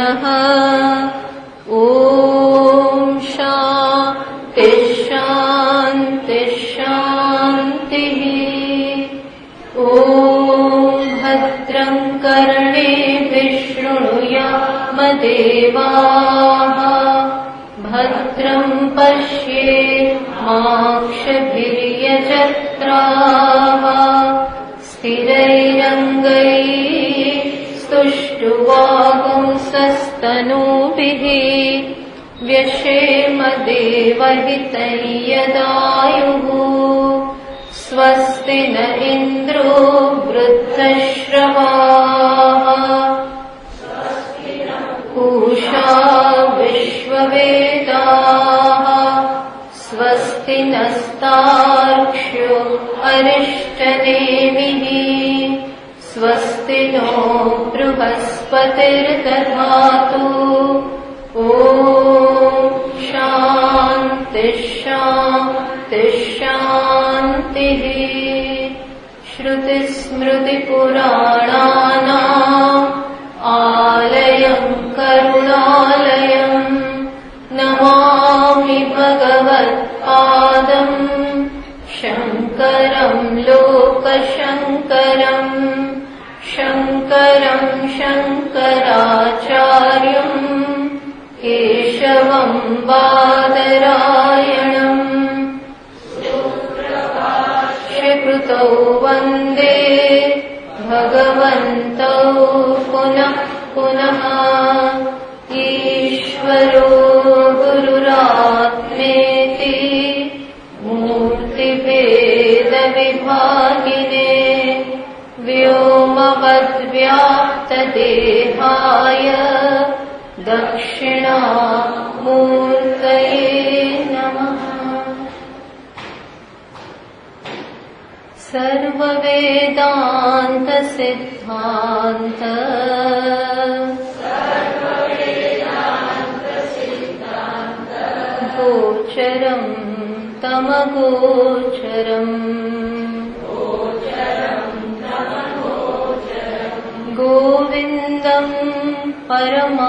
नमः। ॐ शान्ति शान्ति शान्तिः। ॐ भद्रं कर्णेभिः शृणुयामदेवाः। भद्रं पश्येमाक्षभिर्यजत्राः। स्थिरैरङ्गैः स्तुष्टुवागुंसस्तनूभिः। व्यशेमदेवहितं यदायुः। स्वस्ति न इन्द्रो वृद्धश्रवाः। पूषा विश्ववेदाः। स्वस्ति नस्तार्क्ष्यो अरिष्टनेमिः। स्वस्ति नो बृहस्पतिर्दधातु। ॐ शान्ति शान्ति शान्तिः। श्रुतिस्मृतिपुराणानाम् आलयं करुणालयम् नमामि भगवत्पादम् शङ्करं लोकशङ्करम्। शङ्करं शङ्कराचार्यम् केशवं बादरायणम्। श्रीकृतौ वन्दे भगवन्तौ पुनः पुनः। ईश्वरो गुरुरात्मेति मूर्तिभेदविभागिने व्योमवद्व्याप्तदेहाय दक्षिणामूर्तये नमः। सर्ववेदान्तसिद्धान्त गोचरं तमगोचरम्। गोविन्दं परमानन्दम्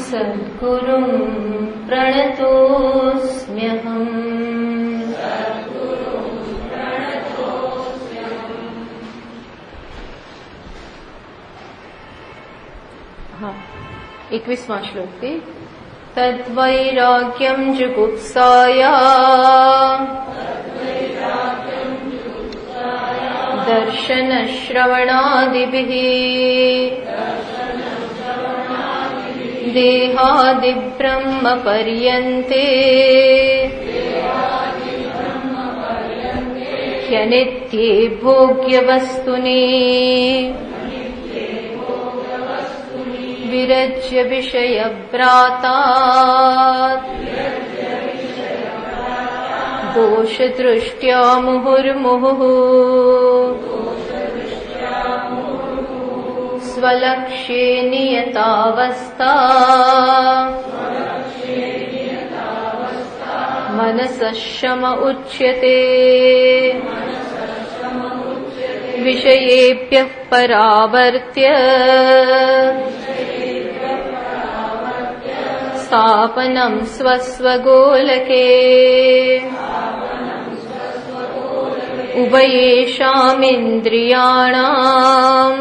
सद्गुरुं प्रणतोऽस्म्यहम्। हाँ 21वां श्लोक थे। तद्वैराग्यं जुगुप्साया दर्शनश्रवणादिभिः देहादिब्रह्मपर्यन्ते ह्यनित्ये भोग्यवस्तुनि विरज्य विषयभ्रातात् दोषदृष्ट्या मुहुर्मुहुः स्वलक्ष्ये नियतावस्था मनसः शम उच्यते। विषयेभ्यः परावर्त्य स्थापनं स्वस्वगोलके उभयेषामिन्द्रियाणाम्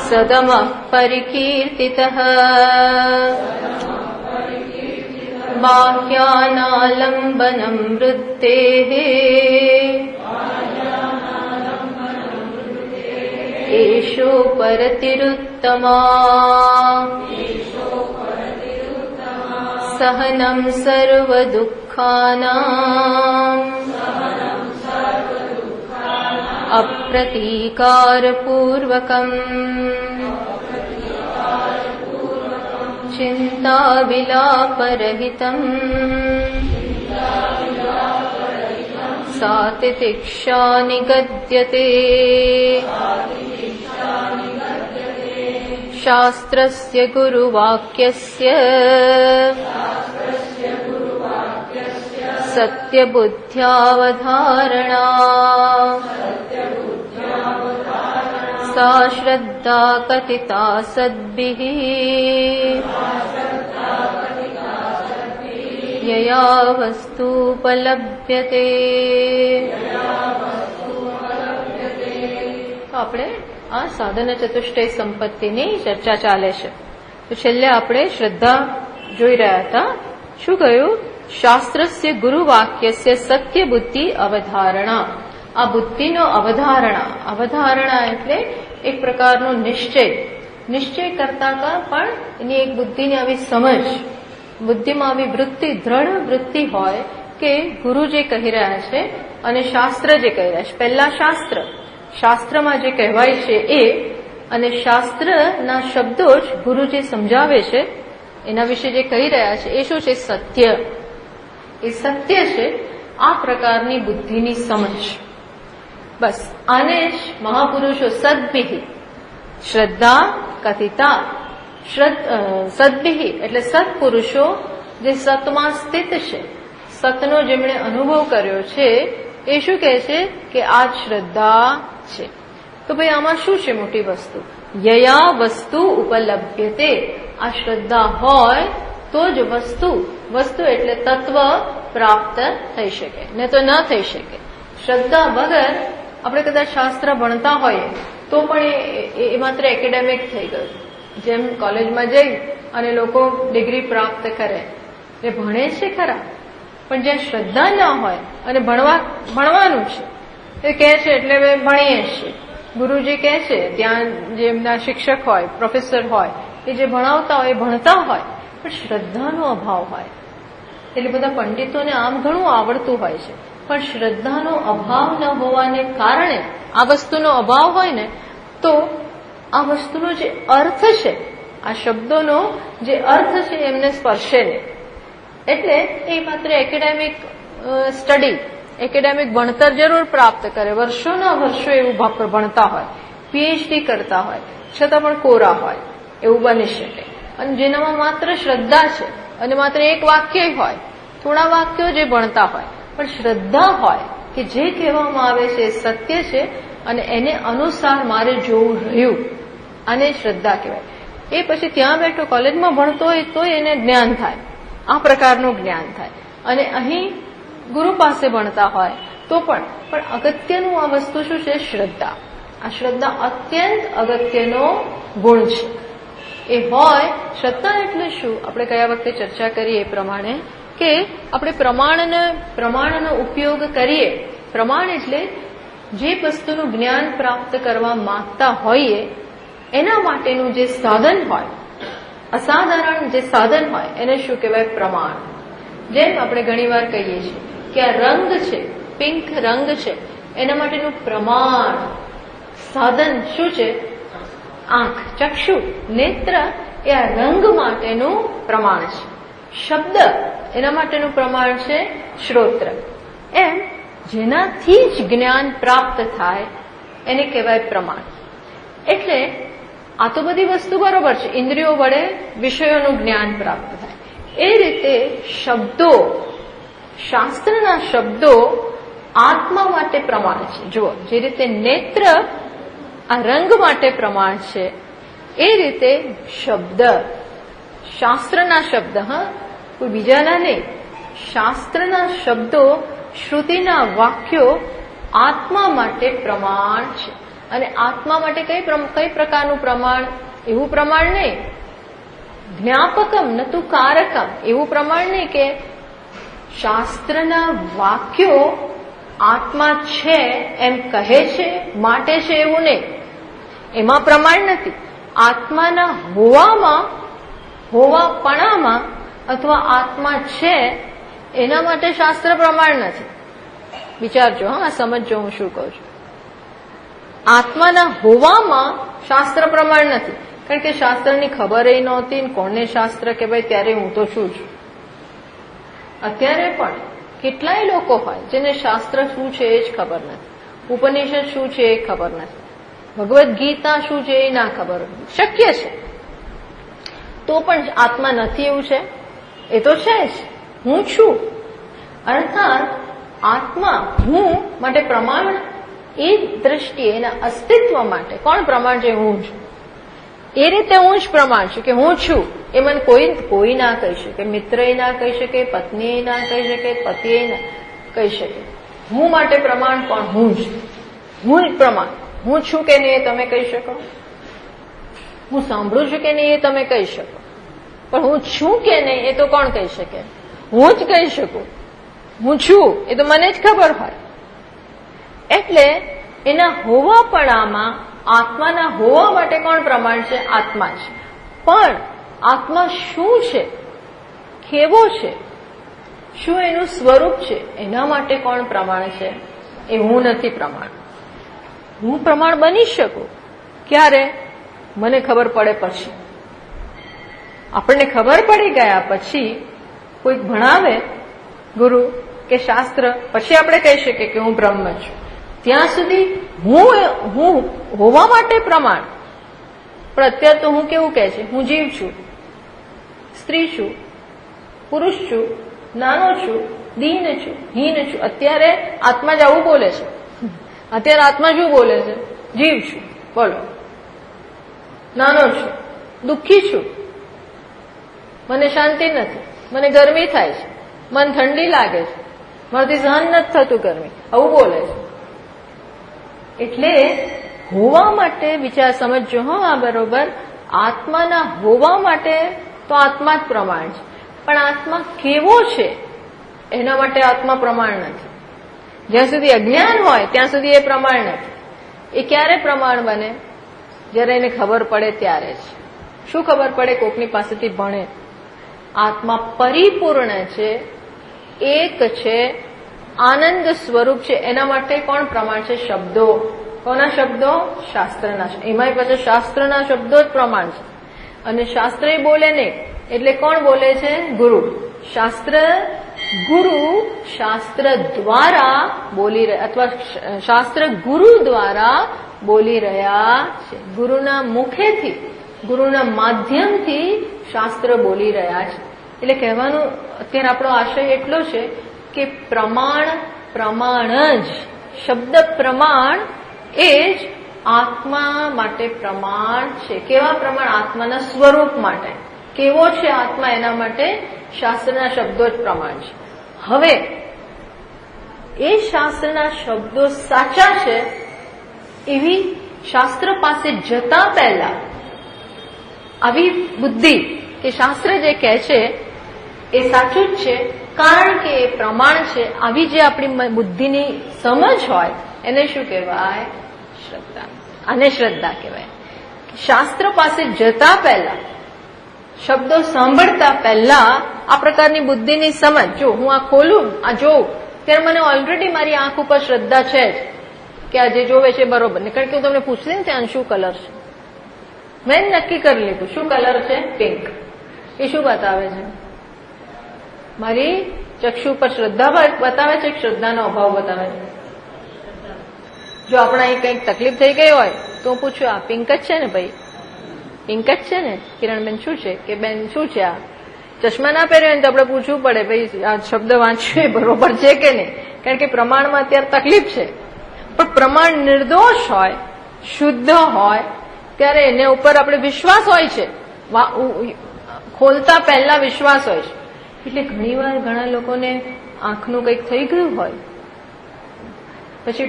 सदमः परिकीर्तितः। बाह्यानालम्बनं वृत्तेः एषोपरतिरुत्तमा। सहनं सर्वदुःखानाम् अप्रतीकारपूर्वकम् चिन्ताविलापरहितम् सा तितिक्षा निगद्यते। शास्त्रस्य गुरुवाक्यस्य सत्यबुद्ध्यावधारणा सा श्रद्धा कथिता सद्भिः यया वस्तुपलभ्यते. તો આપણે આ સાધન ચતુષ્ટય સંપત્તિની ચર્ચા ચાલે છે. તો છેલ્લે આપણે શ્રદ્ધા જોઈ રહ્યા હતા. શું કહ્યું? શાસ્ત્રસ્ય ગુરુવાક્યસ્ય સત્ય બુદ્ધિ અવધારણા. આ બુદ્ધિનો અવધારણા એટલે એક પ્રકારનો નિશ્ચય કરતા પણ એની એક બુદ્ધિની આવી સમજ, બુદ્ધિમાં આવી વૃત્તિ, દ્રઢ વૃત્તિ હોય કે ગુરુ જે કહી રહ્યા છે અને શાસ્ત્ર જે કહી રહ્યા છે. પહેલા શાસ્ત્રમાં જે કહેવાય છે એ, અને શાસ્ત્રના શબ્દો જ ગુરુ જે સમજાવે છે એના વિશે જે કહી રહ્યા છે એ શું છે? સત્ય. એ સત્ય છે. આ પ્રકારની બુદ્ધિની સમજ. બસ આને જ મહાપુરુષો સદ્ભિ, શ્રદ્ધા કથિતા, સદ્ભિ એટલે સત્પુરુષો જે સતમાં સ્થિત છે, સતનો જેમણે અનુભવ કર્યો છે એ શું કહે છે કે આ જ શ્રદ્ધા છે. તો ભાઈ આમાં શું છે મોટી વસ્તુ? યયા વસ્તુ ઉપલભ્યતે. આ શ્રદ્ધા હોય તો જ વસ્તુ એટલે તત્વ પ્રાપ્ત થઈ શકે, ને તો ન થઈ શકે. શ્રદ્ધા વગર આપણે કદાચ શાસ્ત્ર ભણતા હોઈએ તો પણ એ માત્ર એકેડેમિક થઈ ગયું. જેમ કોલેજમાં જઈ અને લોકો ડિગ્રી પ્રાપ્ત કરે, એ ભણે છે ખરા, પણ જ્યાં શ્રદ્ધા ના હોય અને ભણવાનું છે એ કહે છે એટલે ભણીએ છીએ. ગુરુજી કહે છે, ત્યાં જે એમના શિક્ષક હોય, પ્રોફેસર હોય, એ જે ભણાવતા હોય એ ભણતા હોય, પણ શ્રદ્ધાનો અભાવ હોય. એટલે બધા પંડિતોને આમ ઘણું આવડતું હોય છે, પણ શ્રદ્ધાનો અભાવ ન હોવાને કારણે, આ વસ્તુનો અભાવ હોય ને તો આ વસ્તુનો જે અર્થ છે, આ શબ્દોનો જે અર્થ છે એમને સ્પર્શે નહીં. એટલે એ માત્ર એકેડેમિક સ્ટડી, એકેડેમિક ભણતર જરૂર પ્રાપ્ત કરે, વર્ષોના વર્ષો એવું ભણતા હોય, પીએચડી કરતા હોય, છતાં પણ કોરા હોય, એવું બની શકે. અને જેનામાં માત્ર શ્રદ્ધા છે અને માત્ર એક વાક્ય હોય, થોડા વાક્યો જે ભણતા હોય, પણ શ્રદ્ધા હોય કે જે કહેવામાં આવે છે એ સત્ય છે અને એને અનુસાર મારે જોવું રહ્યું, આને શ્રદ્ધા કહેવાય. એ પછી ત્યાં બેઠો કોલેજમાં ભણતો હોય તો એને જ્ઞાન થાય, આ પ્રકારનું જ્ઞાન થાય. અને અહીં ગુરુ પાસે ભણતા હોય તો પણ અગત્યનું આ વસ્તુ શું છે? શ્રદ્ધા. આ શ્રદ્ધા અત્યંત અગત્યનો ગુણ છે. એ હોય. શ્રદ્ધા એટલે શું? આપણે ગયા વખતે ચર્ચા કરીએ એ પ્રમાણે કે આપણે પ્રમાણનો ઉપયોગ કરીએ. પ્રમાણ એટલે જે વસ્તુનું જ્ઞાન પ્રાપ્ત કરવા માંગતા હોઈએ એના માટેનું જે સાધન હોય, અસાધારણ જે સાધન હોય એને શું કહેવાય? પ્રમાણ. જેમ આપણે ઘણીવાર કહીએ છીએ કે આ રંગ છે, પિંક રંગ છે, એના માટેનું પ્રમાણ સાધન શું છે? આંખ, ચક્ષુ, નેત્ર એ આ રંગ માટેનું પ્રમાણ છે. શબ્દ એના માટેનું પ્રમાણ છે શ્રોત્ર. એમ જેનાથી જ જ્ઞાન પ્રાપ્ત થાય એને કહેવાય પ્રમાણ. એટલે આ તો બધી વસ્તુ બરોબર છે, ઇન્દ્રિયો વડે વિષયોનું જ્ઞાન પ્રાપ્ત થાય. એ રીતે શબ્દો, શાસ્ત્રના શબ્દો આત્મા માટે પ્રમાણ છે. જુઓ, જે રીતે નેત્ર આ રંગ માટે પ્રમાણ છે, એ રીતે શબ્દ, શાસ્ત્રના શબ્દ, કોઈ બીજાના નહીં, શાસ્ત્રના શબ્દો, શ્રુતિના વાક્યો આત્મા માટે પ્રમાણ છે. અને આત્મા માટે કઈ પ્રકારનું પ્રમાણ? એવું પ્રમાણ નહીં, જ્ઞાપકમ નતુ કારકમ, એવું પ્રમાણ નહીં કે શાસ્ત્રના વાક્યો આત્મા છે એમ કહે છે માટે છે, એવું નહીં. એમાં પ્રમાણ નથી. આત્માના હોવાપણામાં અથવા આત્મા છે એના માટે શાસ્ત્ર પ્રમાણ નથી. વિચારજો, સમજજો હું શું કહું છું. આત્માના હોવામાં શાસ્ત્ર પ્રમાણ નથી, કારણ કે શાસ્ત્રની ખબર એ નહોતી. કોને શાસ્ત્ર કહેવાય ત્યારે હું તો છું જ. અત્યારે પણ કેટલાય લોકો હોય જેને શાસ્ત્ર શું છે એ જ ખબર નથી, ઉપનિષદ શું છે એ ખબર નથી, ભગવદ્ ગીતા શું છે એ ના ખબર હોય. શક્ય છે. તો પણ આત્મા નથી એવું છે? એ તો છે જ, હું છું. અર્થાત આત્મા હું માટે પ્રમાણ એ દ્રષ્ટિએ એના અસ્તિત્વ માટે કોણ પ્રમાણ છે? હું છું. એ રીતે હું જ પ્રમાણ છું કે હું છું એ મને કોઈ ના કહી શકે. મિત્ર ના કહી શકે, પત્ની ના કહી શકે, પતિએ ના કહી શકે. હું માટે પ્રમાણ કોણ? હું જ. હું જ પ્રમાણ. હું છું કે નહીં એ તમે કહી શકો, હું સાંભળું છું કે નહીં એ તમે કહી શકો, પણ હું છું કે નહીં એ તો કોણ કહી શકે? હું જ કહી શકું. હું છું એ તો મને જ ખબર હોય. એટલે એના હોવાપણામાં આત્માના હોવા માટે કોણ પ્રમાણ છે? આત્મા છે. પણ આત્મા શું છે, કેવો છે, શું એનું સ્વરૂપ છે, એના માટે કોણ પ્રમાણ છે? એ હું નથી પ્રમાણ. હું પ્રમાણ બની શકું ક્યારે? મને ખબર પડે પછી. આપણને ખબર પડી ગયા પછી કોઈક ભણાવે ગુરુ કે શાસ્ત્ર, પછી આપણે કહી શકીએ કે હું બ્રહ્મ છું. ત્યાં સુધી હું હોવા માટે પ્રમાણ. પણ અત્યારે તો હું કેવું કહે છે? હું જીવ છું, સ્ત્રી છું, પુરુષ છું, નાનો છું, દીન છું, હીન છું. અત્યારે આત્મા જ આવું બોલે છે. અત્યારે આત્મા શું બોલે છે? જીવ છું. બોલો. નાનો છું, દુઃખી છું, મને શાંતિ નથી, મને ગરમી થાય છે, મન ઠંડી લાગે છે, મારાથી સહન નથી થતું ગરમી, આવું બોલે છે. એટલે હોવા માટે વિચાર સમજજો. આ બરોબર. આત્માના હોવા માટે તો આત્મા જ પ્રમાણ છે, પણ આત્મા કેવો છે એના માટે આત્મા પ્રમાણ નથી. જ્યાં સુધી અજ્ઞાન હોય ત્યાં સુધી એ પ્રમાણ નથી. એ ક્યારે પ્રમાણ બને? જ્યારે એને ખબર પડે ત્યારે જ. શું ખબર પડે? કોકની પાસેથી ભણે આત્મા પરિપૂર્ણ છે, એક છે, આનંદ સ્વરૂપ છે. એના માટે કોણ પ્રમાણ છે? શબ્દો. કોના શબ્દો? શાસ્ત્રના. એમાંય પછી શાસ્ત્રના શબ્દો જ પ્રમાણ છે. અને શાસ્ત્ર બોલે નહીં એટલે કોણ બોલે છે? ગુરુ. શાસ્ત્ર ગુરુ શાસ્ત્ર દ્વારા બોલી રહ્યા, અથવા શાસ્ત્ર ગુરુ દ્વારા બોલી રહ્યા છે. ગુરુના મુખેથી, ગુરુના માધ્યમથી શાસ્ત્ર બોલી રહ્યા છે. એટલે કહેવાનું અત્યારે આપણો આશય એટલો છે કે પ્રમાણ જ, શબ્દ પ્રમાણ એ જ આત્મા માટે પ્રમાણ છે. કેવા પ્રમાણ? આત્માના સ્વરૂપ માટે. કેવો છે આત્મા એના માટે શાસ્ત્રના શબ્દો જ પ્રમાણ છે. હવે એ શાસ્ત્રના શબ્દો સાચા છે એવી શાસ્ત્ર પાસે જતા પહેલા આવી બુદ્ધિ કે શાસ્ત્ર જે કહે છે એ સાચું જ છે કારણ કે એ પ્રમાણ છે, આવી જે આપણી બુદ્ધિની સમજ હોય એને શું કહેવાય? શ્રદ્ધા. આને શ્રદ્ધા કહેવાય. શાસ્ત્ર પાસે જતા પહેલા, શબ્દો સાંભળતા પહેલા આ પ્રકારની બુદ્ધિની સમજ, જો હું આ ખોલું, આ જોઉં, ત્યારે મને ઓલરેડી મારી આંખ ઉપર શ્રદ્ધા છે જ કે આ જે જોવે છે બરોબર. કારણ કે હું તમને પૂછતી ને ત્યાં શું કલર છે, મેં નક્કી કરી લીધું શું કલર છે? પિંક. એ શું બતાવે છે? મારી ચક્ષુ પર શ્રદ્ધા બતાવે છે કે શ્રદ્ધાનો અભાવ બતાવે છે? જો આપણે અહીં કંઈક તકલીફ થઈ ગઈ હોય તો હું પૂછું, આ પિંક જ છે ને ભાઈ? પિંક જ છે ને? કિરણબેન શું છે? કે બેન શું છે? આ ચશ્મા ના પહેર્યો તો આપણે પૂછવું પડે ભાઈ આ શબ્દ વાંચ્યો બરોબર છે કે નહીં, કારણ કે પ્રમાણમાં અત્યારે તકલીફ છે. પણ પ્રમાણ નિર્દોષ હોય, શુદ્ધ હોય ત્યારે એને ઉપર આપણે વિશ્વાસ હોય છે, ખોલતા પહેલા વિશ્વાસ હોય છે. એટલે ઘણીવાર ઘણા લોકોને આંખનું કંઈક થઈ ગયું હોય, પછી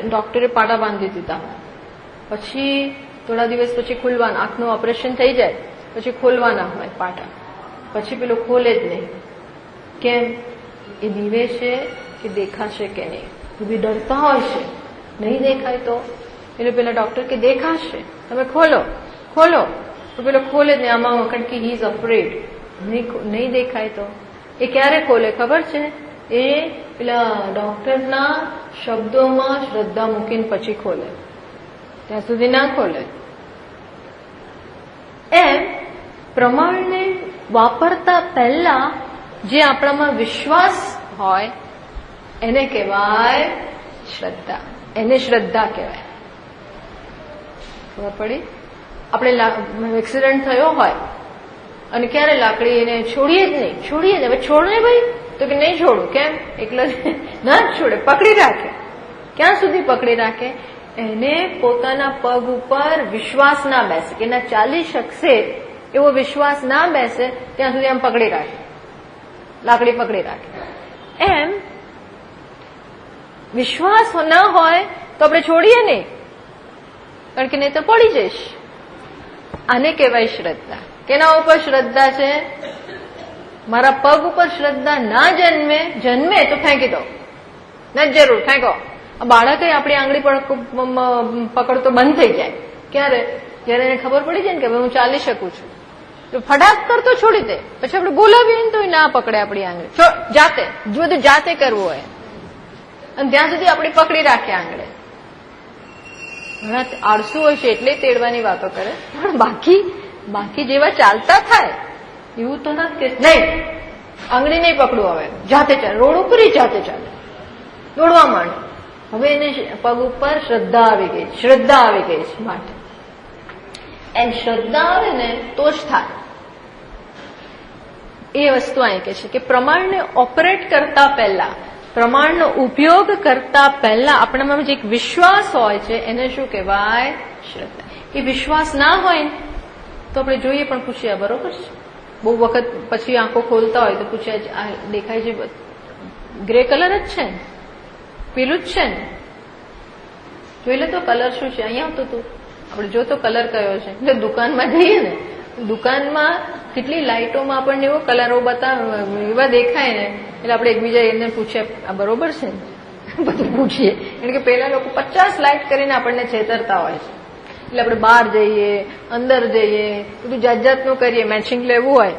ડોક્ટરે પાટા બાંધી દીધા, પછી થોડા દિવસ પછી ખુલવાના, આંખનું ઓપરેશન થઈ જાય પછી ખોલવાના હોય પાટા, પછી પેલો ખોલે જ નહીં. કેમ? એ દીવે છે કે દેખાશે કે નહીં, એ બી ડરતા હોય છે. નહીં દેખાય તો એટલે પેલા ડોક્ટર કે દેખાશે, તમે ખોલો ખોલો, તો પેલો ખોલે જ નહીં. આમાં કારણ કે હી ઇઝ અફ્રેડ. નહીં દેખાય તો એ ક્યારે ખોલે ખબર છે? એ પેલા ડોક્ટરના શબ્દોમાં શ્રદ્ધા મૂકીને પછી ખોલે, ત્યાં સુધી ના ખોલે. એમ પ્રમાણને વાપરતા પહેલા જે આપણામાં વિશ્વાસ હોય એને કહેવાય શ્રદ્ધા. એને શ્રદ્ધા કહેવાય. ખબર પડી? આપણે એક્સિડન્ટ થયો હોય અને ક્યારે લાકડી એને છોડીએ જ નહીં, છોડીએ જ. હવે છોડને ભાઈ, તો કે નહીં છોડું. કેમ? એકલો ના જ છોડે, પકડી રાખે. ક્યાં સુધી પકડી રાખે? એને પોતાના પગ ઉપર વિશ્વાસ ના બેસે, કે ના ચાલી શકશે એવો વિશ્વાસ ના બેસે ત્યાં સુધી આમ પકડી રાખે, લાકડી પકડી રાખે. એમ વિશ્વાસ ના હોય તો આપણે છોડીએ નહીં, કારણ કે નહીં તો પડી જઈશ. આને કહેવાય શ્રદ્ધા. કેના ઉપર શ્રદ્ધા છે? મારા પગ ઉપર શ્રદ્ધા ના જન્મે તો ફેંકી દો, ના જરૂર ફેંકો. બાળકે આપણી આંગળી પકડતો બંધ થઈ જાય. ક્યારે? જયારે એને ખબર પડી જાય ને કે હવે હું ચાલી શકું છું, તો ફટાક કરતો છોડી દે. પછી આપણે બોલાવીએ ને તો ના પકડે આપણી આંગળી, જાતે બધું જાતે કરવું હોય, અને ત્યાં સુધી આપણી પકડી રાખે આંગળે. ઘણા આળસુ હોય છે એટલે તેડવાની વાતો કરે, પણ બાકી જેવા ચાલતા થાય એવું તો નથી કે નહીં આંગળી નહીં પકડું, હવે જાતે ચાલે, રોડ ઉપર જાતે ચાલે, દોડવા માંડે. હવે એને પગ ઉપર શ્રદ્ધા આવી ગઈ છે માટે. એમ શ્રદ્ધા આવે ને તો જ થાય. એ વસ્તુ અહીં કે છે કે પ્રમાણને ઓપરેટ કરતા પહેલા, પ્રમાણનો ઉપયોગ કરતા પહેલા આપણામાં જે એક વિશ્વાસ હોય છે એને શું કહેવાય? શ્રદ્ધા. એ વિશ્વાસ ના હોય ને તો આપણે જોઈએ પણ પૂછ્યા બરોબર છે. બહુ વખત પછી આંખો ખોલતા હોય તો પૂછ્યા દેખાય છે ગ્રે કલર જ છે ને, પીલું જ છે ને, જોઈ લે તો કલર શું છે. અહીંયા આવતું હતું આપણે જો તો કલર કયો છે. એટલે દુકાનમાં જઈએ ને, દુકાનમાં કેટલી લાઇટોમાં આપણને એવો કલરો એવા દેખાય ને, એટલે આપણે એકબીજા એને પૂછીએ આ બરોબર છે ને, બધું પૂછીએ. કારણ કે પેલા લોકો 50 લાઇટ કરીને આપણને છેતરતા હોય છે. એટલે આપણે બહાર જઈએ, અંદર જઈએ, બધું જાત જાતનું કરીએ, મેચિંગ લેવું હોય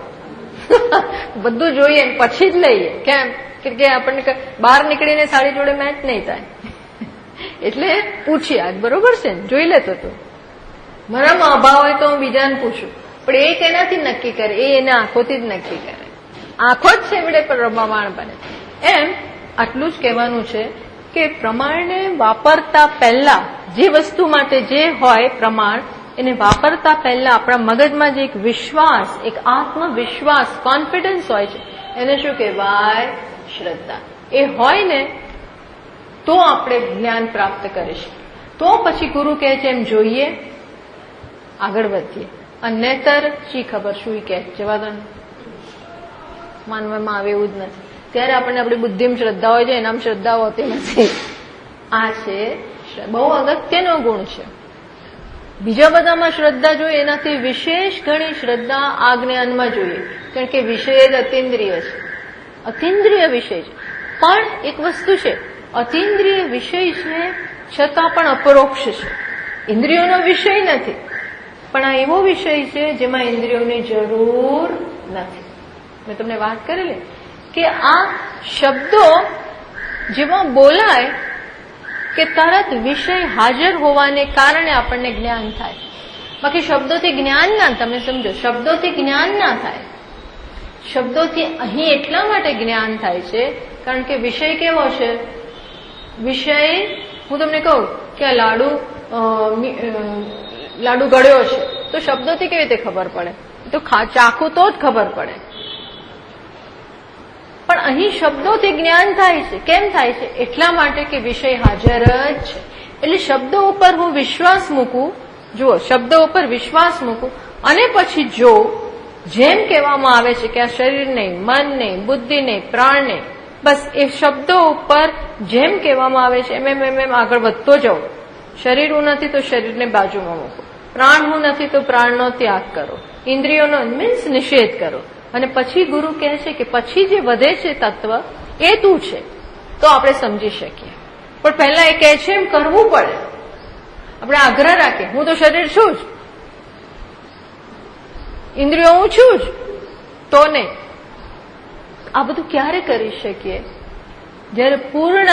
બધું જોઈએ પછી જ લઈએ. કેમ? કે આપણને બહાર નીકળીને સાડી જોડે મેચ નહીં થાય. એટલે પૂછીએ આજ બરોબર છે ને, જોઈ લેતો તું. મારામાં અભાવ હોય તો હું બીજાને પૂછું, પણ એ તેનાથી નક્કી કરે, એ એના આંખોથી જ નક્કી કરે. આંખો જ છેવડે પર પ્રમાણ બને. એમ આટલું જ કહેવાનું છે કે પ્રમાણને વાપરતા પહેલા, જે વસ્તુ માટે જે હોય પ્રમાણ, એને વાપરતા પહેલા આપણા મગજમાં જે એક વિશ્વાસ, એક આત્મવિશ્વાસ, કોન્ફિડન્સ હોય છે, એને શું કહેવાય? શ્રદ્ધા. એ હોય ને તો આપણે જ્ઞાન પ્રાપ્ત કરીશું. તો પછી ગુરુ કહે છે એમ જોઈએ, આગળ વધીએ. અને નહીતર શી ખબર શું કહે, જવા દો, માનવામાં આવે એવું જ નથી. ત્યારે આપણને આપણી બુદ્ધિમાં શ્રદ્ધા હોય છે, એનામાં શ્રદ્ધા હોતી નથી. આ છે બહુ અગત્યનો ગુણ છે. બીજા બધામાં શ્રદ્ધા જોઈએ એનાથી વિશેષ ઘણી શ્રદ્ધા આ જ્ઞાનમાં જોઈએ, કારણ કે વિષય જ અતિન્દ્રિય છે, અતિન્દ્રિય વિષય છે. પણ એક વસ્તુ છે, અતિન્દ્રિય વિષય છે છતાં પણ અપરોક્ષ છે. ઇન્દ્રિયોનો વિષય નથી, પણ આ એવો વિષય છે જેમાં ઇન્દ્રિયોની જરૂર નથી. મેં તમને વાત કરેલી કે આ શબ્દો જેમાં બોલાય કે તરત વિષય હાજર હોવાને કારણે આપણને જ્ઞાન થાય. બાકી શબ્દોથી જ્ઞાન ના, તમે સમજો, શબ્દોથી જ્ઞાન ના થાય. શબ્દોથી અહીં એટલા માટે જ્ઞાન થાય છે કારણ કે વિષય કેવો છે? વિષય, હું તમને કહું કે આ લાડુ ગળ્યો છે, તો શબ્દોથી કેવી રીતે ખબર પડે? તો ચાખું તો જ ખબર પડે. પણ અહીં શબ્દોથી જ્ઞાન થાય છે. કેમ થાય છે? એટલા માટે કે વિષય હાજર જ છે. એટલે શબ્દો ઉપર હું વિશ્વાસ મૂકું, જુઓ, શબ્દો ઉપર વિશ્વાસ મૂકું અને પછી જો જેમ કહેવામાં આવે છે કે આ શરીર નહીં, મન નહીં, બુદ્ધિ નહીં, પ્રાણ નહીં, બસ એ શબ્દો ઉપર જેમ કહેવામાં આવે છે એમ આગળ વધતો જાઉં. શરીર હું નથી તો શરીરને બાજુમાં મૂકો, પ્રાણ હું નથી તો પ્રાણનો ત્યાગ કરો, ઇન્દ્રિયોનો મીન્સ નિષેધ કરો. અને પછી ગુરુ કહે છે કે પછી જે વધે છે તત્વ એ તું છે, તો આપણે સમજી શકીએ. પણ પહેલા એ કહે છે એમ કરવું પડે. આપણે આગ્રહ રાખીએ, હું તો શરીર છું જ, ઇન્દ્રિયો હું છું જ, તો નહીં. આ બધું ક્યારે કરી શકીએ? જ્યારે પૂર્ણ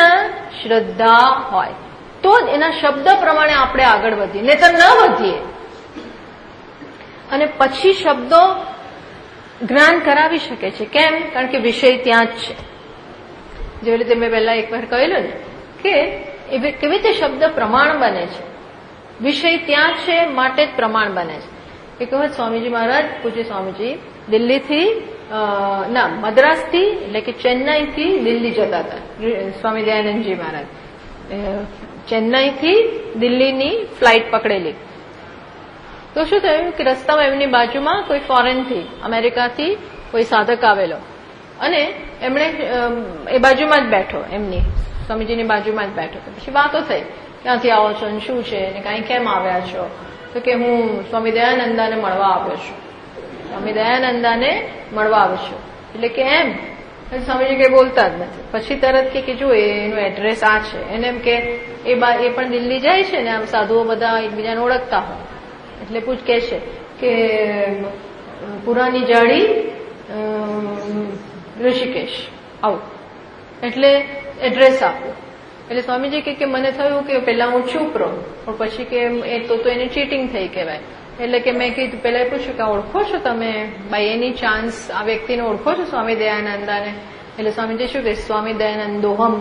શ્રદ્ધા હોય, તો જ એના શબ્દ પ્રમાણે આપણે આગળ વધીએ, નહીંતર ન વધીએ. અને પછી શબ્દો જ્ઞાન કરાવી શકે છે. કેમ? કારણ કે વિષય ત્યાં જ છે. જેવી રીતે મેં પહેલા એકવાર કહેલું ને કે કેવી રીતે શબ્દ પ્રમાણ બને છે. વિષય ત્યાં છે માટે જ પ્રમાણ બને છે. એક વખત સ્વામીજી મહારાજ, પૂજ્ય સ્વામીજી, દિલ્હીથી ના મદ્રાસથી એટલે કે ચેન્નાઈથી દિલ્હી જતા હતા સ્વામી દયાનંદજી મહારાજ. ચેન્નાઈથી દિલ્હીની ફ્લાઇટ પકડેલી. તો શું થયું કે રસ્તામાં એમની બાજુમાં કોઈ ફોરેનથી અમેરિકાથી કોઈ સાધક આવેલો અને એમણે એ બાજુમાં જ બેઠો, એમની સ્વામીજીની બાજુમાં જ બેઠો. પછી વાતો થઈ, ક્યાંથી આવો છો અને શું છે ને કાંઈ કેમ આવ્યા છો? તો કે હું સ્વામી દયાનંદાને મળવા આવ્યો છું. સ્વામી દયાનંદાને મળવા આવ્યો છું એટલે કે એમ સ્વામીજી કઈ બોલતા જ નથી. પછી તરત કે જો એનું એડ્રેસ આ છે, એને એમ કે એ પણ દિલ્હી જાય છે ને, આમ સાધુઓ બધા એકબીજાને ઓળખતા હોય એટલે પૂછ કે છે કે પુરાની જાળી ઋષિકેશ આવું, એટલે એડ્રેસ આપ્યું. એટલે સ્વામીજી કે મને થયું કે પેલા હું ચૂપ રહું, પણ પછી કે એ તો એની ચીટિંગ થઈ કહેવાય. એટલે કે મેં કીધું, પેલા એ પૂછ્યું કે ઓળખો છો તમે બાય એની ચાન્સ આ વ્યક્તિને ઓળખો છો સ્વામી દયાનંદાને? એટલે સ્વામીજી શું કહે, સ્વામી દયાનંદોહમ,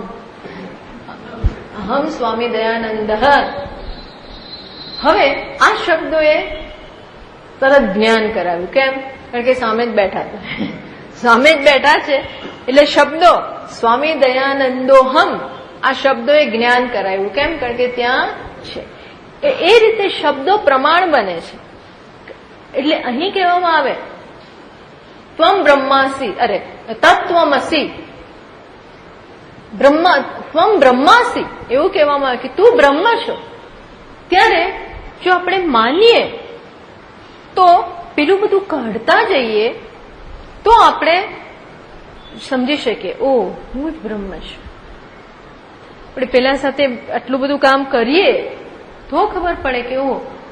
અહમ સ્વામી દયાનંદ. હવે આ શબ્દોએ તરત જ્ઞાન કરાવ્યું. કેમ? કારણ કે સામે જ બેઠા હતા, સામે જ બેઠા છે એટલે શબ્દો સ્વામી દયાનંદોહમ, આ શબ્દોએ જ્ઞાન કરાવ્યું. કેમ? કારણ કે ત્યાં છે. એ રીતે શબ્દો પ્રમાણ બને છે. એટલે અહીં કહેવામાં આવે ત્વમ બ્રહ્માસી, અરે તત્વમસી, ત્વમ બ્રહ્માસી એવું કહેવામાં આવે કે તું બ્રહ્મ છો. ત્યારે જો આપણે માનીએ તો પેલું બધું કાઢતા જઈએ તો આપણે સમજી શકીએ, ઓ હું જ બ્રહ્મ છું. આપણે પેલા સાથે આટલું બધું કામ કરીએ તો ખબર પડે કે ઓ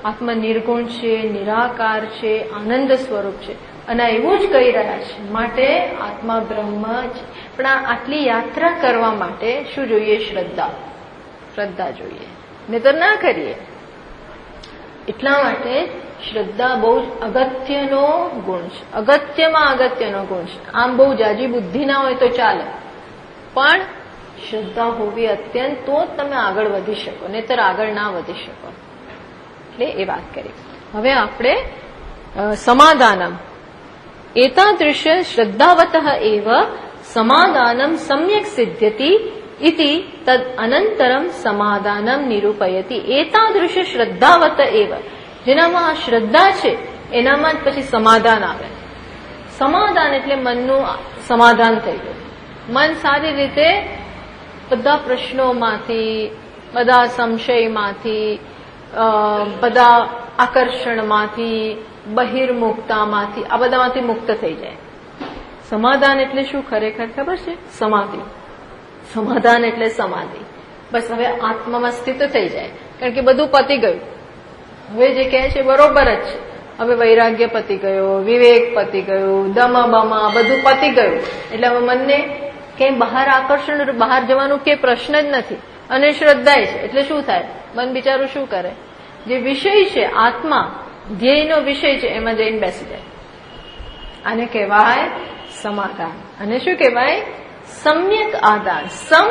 આત્મા નિર્ગુણ છે, નિરાકાર છે, આનંદ સ્વરૂપ છે અને એવું જ કહી રહ્યા છે, માટે આત્મા બ્રહ્મ છે. પણ આટલી યાત્રા કરવા માટે શું જોઈએ? શ્રદ્ધા. શ્રદ્ધા જોઈએ, નહીતર ના કરીએ. એટલા માટે શ્રદ્ધા બહુ જ અગત્યનો ગુણ છે, અગત્યમાં અગત્યનો ગુણ છે. આમ બહુ જાજી બુદ્ધિ ના હોય તો ચાલે, પણ શ્રદ્ધા હોવી અત્યંત, તો જ તમે આગળ વધી શકો, નહીતર આગળ ના વધી શકો. એટલે એ વાત કરી. હવે આપણે સમાધાનમ એતાદૃશ શ્રદ્ધાવતઃ એવ સમાધાનમ સમ્યક સિદ્ધ્યતિ ઇતિ તદ અનંતરમ સમાધાનમ નિરૂપયતિ. એતાદૃશ શ્રદ્ધાવત એવ, જેનામાં આ શ્રદ્ધા છે એનામાં જ પછી સમાધાન આવે. સમાધાન એટલે મનનું સમાધાન થઈ ગયું. મન સારી રીતે બધા પ્રશ્નોમાંથી, બધા સંશયમાંથી, બધા આકર્ષણમાંથી, બહિર્મુક્તામાંથી, આ બધામાંથી મુક્ત થઈ જાય. સમાધાન એટલે શું ખરેખર ખબર છે? સમાધિ. સમાધાન એટલે સમાધિ. બસ હવે આત્મામાં સ્થિત થઈ જાય, કારણ કે બધું પતી ગયું. હવે જે કહે છે બરોબર જ છે. હવે વૈરાગ્ય પતી ગયો, વિવેક પતી ગયું, દમા બમા બધું પતી ગયું. એટલે હવે મનને ક્યાંય બહાર આકર્ષણ, બહાર જવાનું કે પ્રશ્ન જ નથી. અને શ્રદ્ધા છે એટલે શું થાય? મન બિચારું શું કરે? જે વિષય છે, આત્મા ધ્યેયનો વિષય છે, એમાં જઈને બેસી જાય. આને કહેવાય સમાધાન. અને શું કહેવાય? સમ્યક આદાન. સમ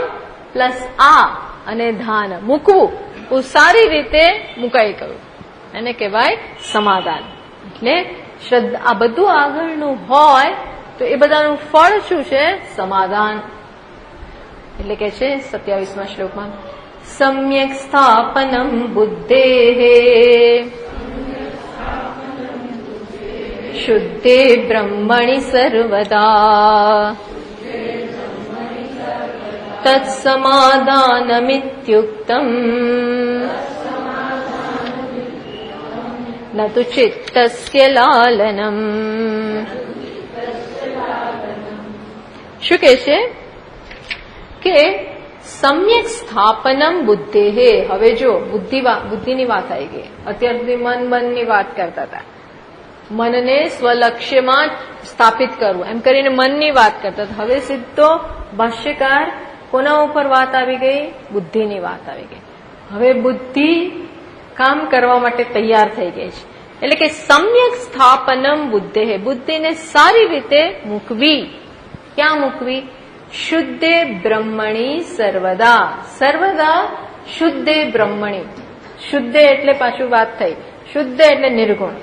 પ્લસ આ અને ધાન, મૂકવું, બહુ સારી રીતે મુકાઈ ગયું, એને કહેવાય સમાધાન. એટલે શ્રદ્ધા, આ બધું આગળનું હોય તો એ બધાનું ફળ શું છે? સમાધાન. એટલે કે છે 27મા શ્લોકમાં, સમ્યક સ્થાપનમ બુદ્ધેહે શુદ્ધે બ્રહ્મણિ સર્વદા તત્સમાધાનમિત્યુક્તમ ન તુ ચિત્તસ્ય લાલનમ. શું કે છે કે સમ્યક સ્થાપનમ બુદ્ધેહે. હવે જો બુદ્ધિની વાત આવી ગઈ. અત્યાર સુધી મનની વાત કરતા હતા. મનને સ્વલક્ષ્યમાં સ્થાપિત કરવું એમ કરીને મનની વાત કરતા હતા. હવે સીધો ભાષ્યકાર કોના ઉપર વાત આવી ગઈ? બુદ્ધિની વાત આવી ગઈ. હવે બુદ્ધિ કામ કરવા માટે તૈયાર થઈ ગઈ છે. એટલે કે સમ્યક સ્થાપનમ બુદ્ધેહે, બુદ્ધિને સારી રીતે મૂકવી. ક્યાં મૂકવી? શુદ્ધે બ્રહ્મણી સર્વદા. સર્વદા શુદ્ધે બ્રહ્મણી. શુદ્ધે એટલે પાછું વાત થઈ, શુદ્ધ એટલે નિર્ગુણ.